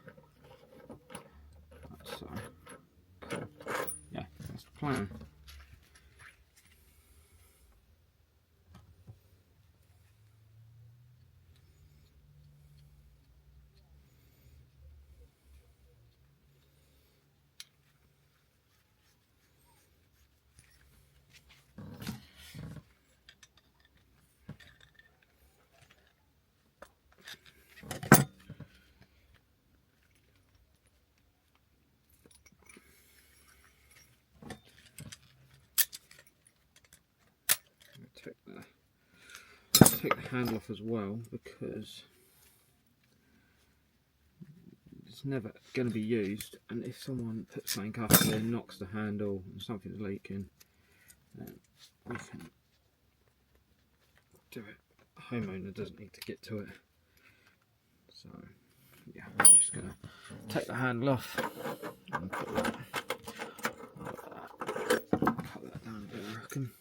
So cool. Yeah, that's the plan. Take the handle off as well, because it's never going to be used, and if someone puts something up there, knocks the handle and something's leaking, then we can do it. The homeowner doesn't need to get to it. So yeah, I'm just going to take the handle off and put that, cut that down a bit, I reckon.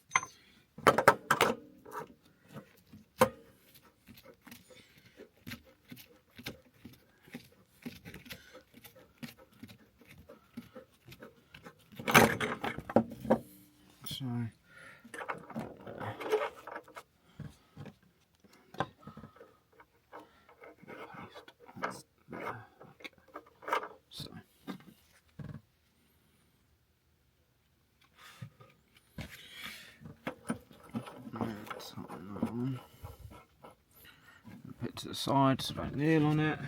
So put it to the side so don't nail on it.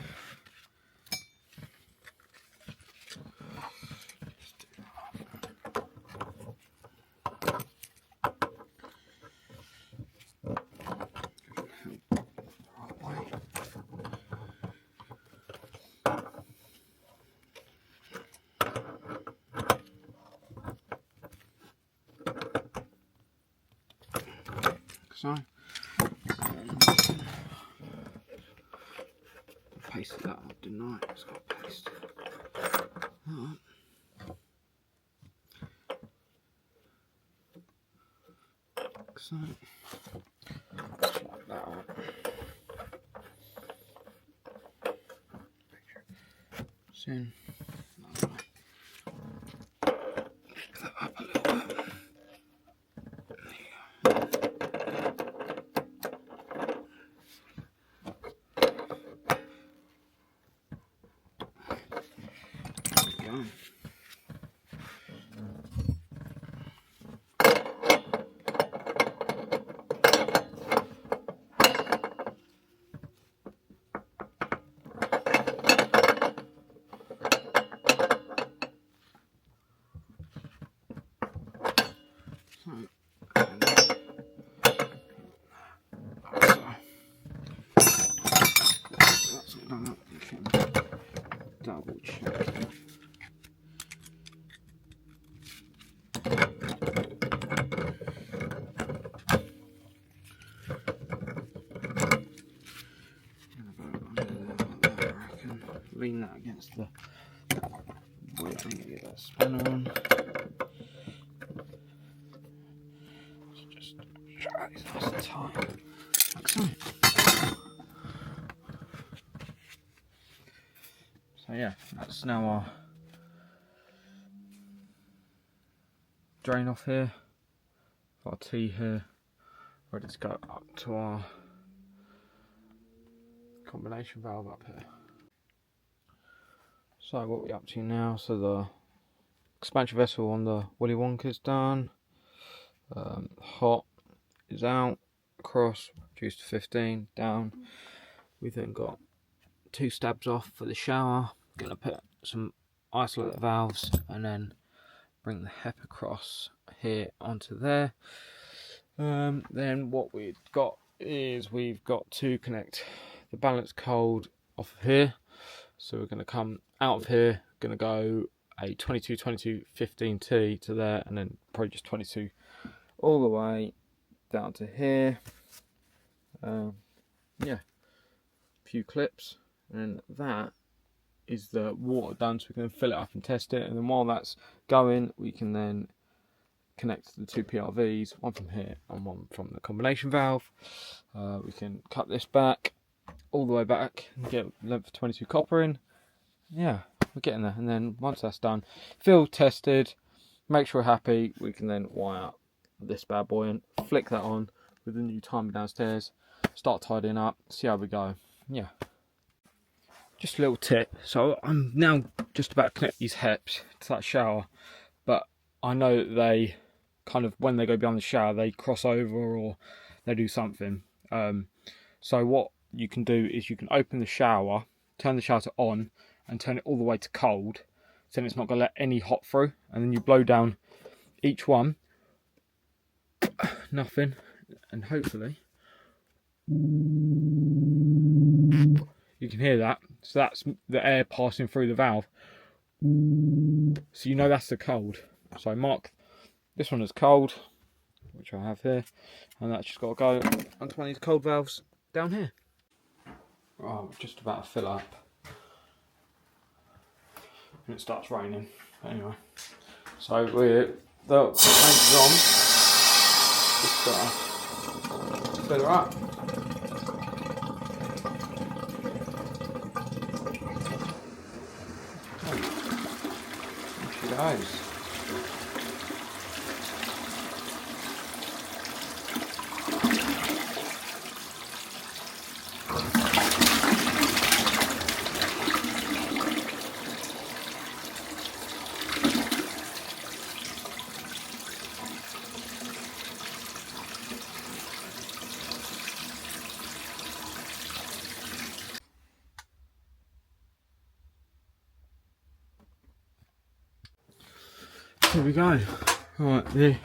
So, pasted that up, didn't I? It's got paste. So, like that up. Soon. Lift that up a little bit. That's all done up, you can double check. Lean that against the wood and get that spanner on. Just try it's nice and tight. Excellent. So yeah, that's now our drain off here. Our T here, ready to go up to our combination valve up here. So what we're up to now, so the expansion vessel on the Willy Wonka's done, hot is out, across, reduced to 15, down. We've then got 2 stabs off for the shower, gonna put some isolate valves and then bring the HEP across here onto there. Then what we've got is we've got to connect the balance cold off of here. So we're going to come out of here, going to go a 22, 22, 15T to there, and then probably just 22 all the way down to here. Yeah, a few clips, and that is the water done, so we can fill it up and test it. And then while that's going, we can then connect the 2 PRVs, one from here and one from the combination valve. We can cut this back all the way back and get length of 22 copper in. Yeah, we're getting there. And then once that's done, filled, tested, make sure we're happy, we can then wire this bad boy in, flick that on with the new timer downstairs, start tidying up, see how we go. Yeah. Just a little tip. So I'm now just about to connect these HEPs to that shower, but I know that they kind of, when they go beyond the shower, they cross over or they do something. So what you can do is you can open the shower, turn the shower to on, and turn it all the way to cold, so then it's not going to let any hot through, and then you blow down each one, nothing, and hopefully you can hear that. So that's the air passing through the valve, so you know that's the cold. So mark this one as cold, which I have here, and that's just got to go onto one of these cold valves down here. Right, we're just about to fill up and it starts raining. Anyway, so the tank is on, just got to fill her up. There she goes. Here we go. Right, the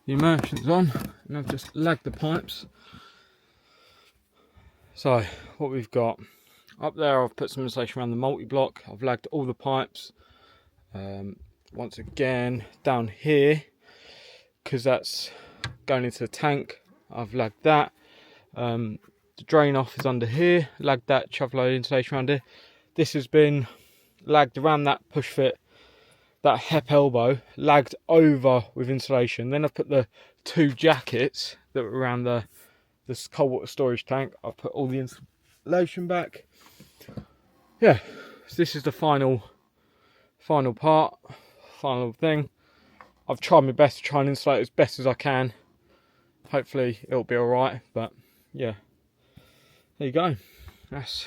immersion's on, and I've just lagged the pipes. So what we've got up there, I've put some insulation around the multi-block. I've lagged all the pipes. Once again, down here, because that's going into the tank, I've lagged that. The drain off is under here, lagged that, shove load insulation around here. This has been lagged around that push fit, that HEP elbow, lagged over with insulation. Then I've put the 2 jackets that were around this cold water storage tank. I've put all the insulation back. Yeah, so this is the final part, final thing. I've tried my best to try and insulate as best as I can. Hopefully it'll be alright, but yeah, there you go. That's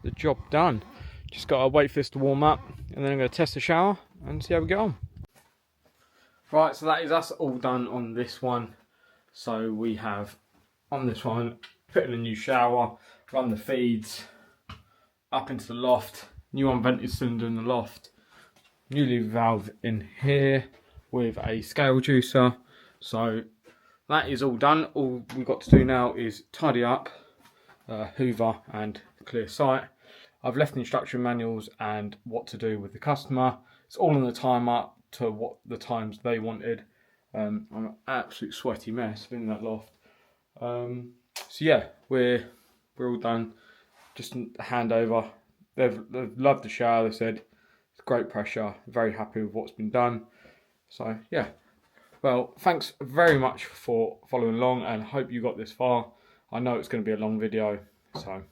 the job done. Just got to wait for this to warm up, and then I'm going to test the shower and see how we get on. Right, so that is us all done on this one. So we have on this one, put in a new shower, run the feeds up into the loft, new unvented cylinder in the loft, new lever valve in here with a scale juicer. So that is all done. All we've got to do now is tidy up, hoover and clear site. I've left the instruction manuals and what to do with the customer. It's all on the timer to what the times they wanted. I'm an absolute sweaty mess in that loft. So yeah, we're all done. Just a handover. They've loved the shower. They said it's great pressure. Very happy with what's been done. So yeah, Well, thanks very much for following along, and hope you got this far. I know it's going to be a long video, so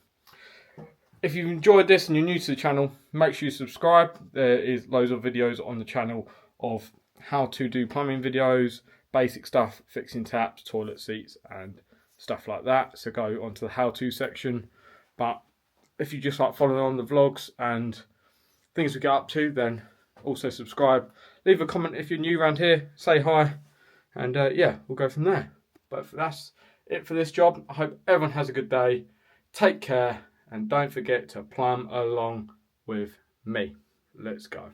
if you've enjoyed this and you're new to the channel, make sure you subscribe. There is loads of videos on the channel of how to do plumbing videos, basic stuff, fixing taps, toilet seats and stuff like that. So go onto the how-to section. But if you just like following on the vlogs and things we get up to, then also subscribe. Leave a comment if you're new around here, say hi, and yeah, we'll go from there. But that's it for this job. I hope everyone has a good day. Take care, and don't forget to plumb along with me. Let's go.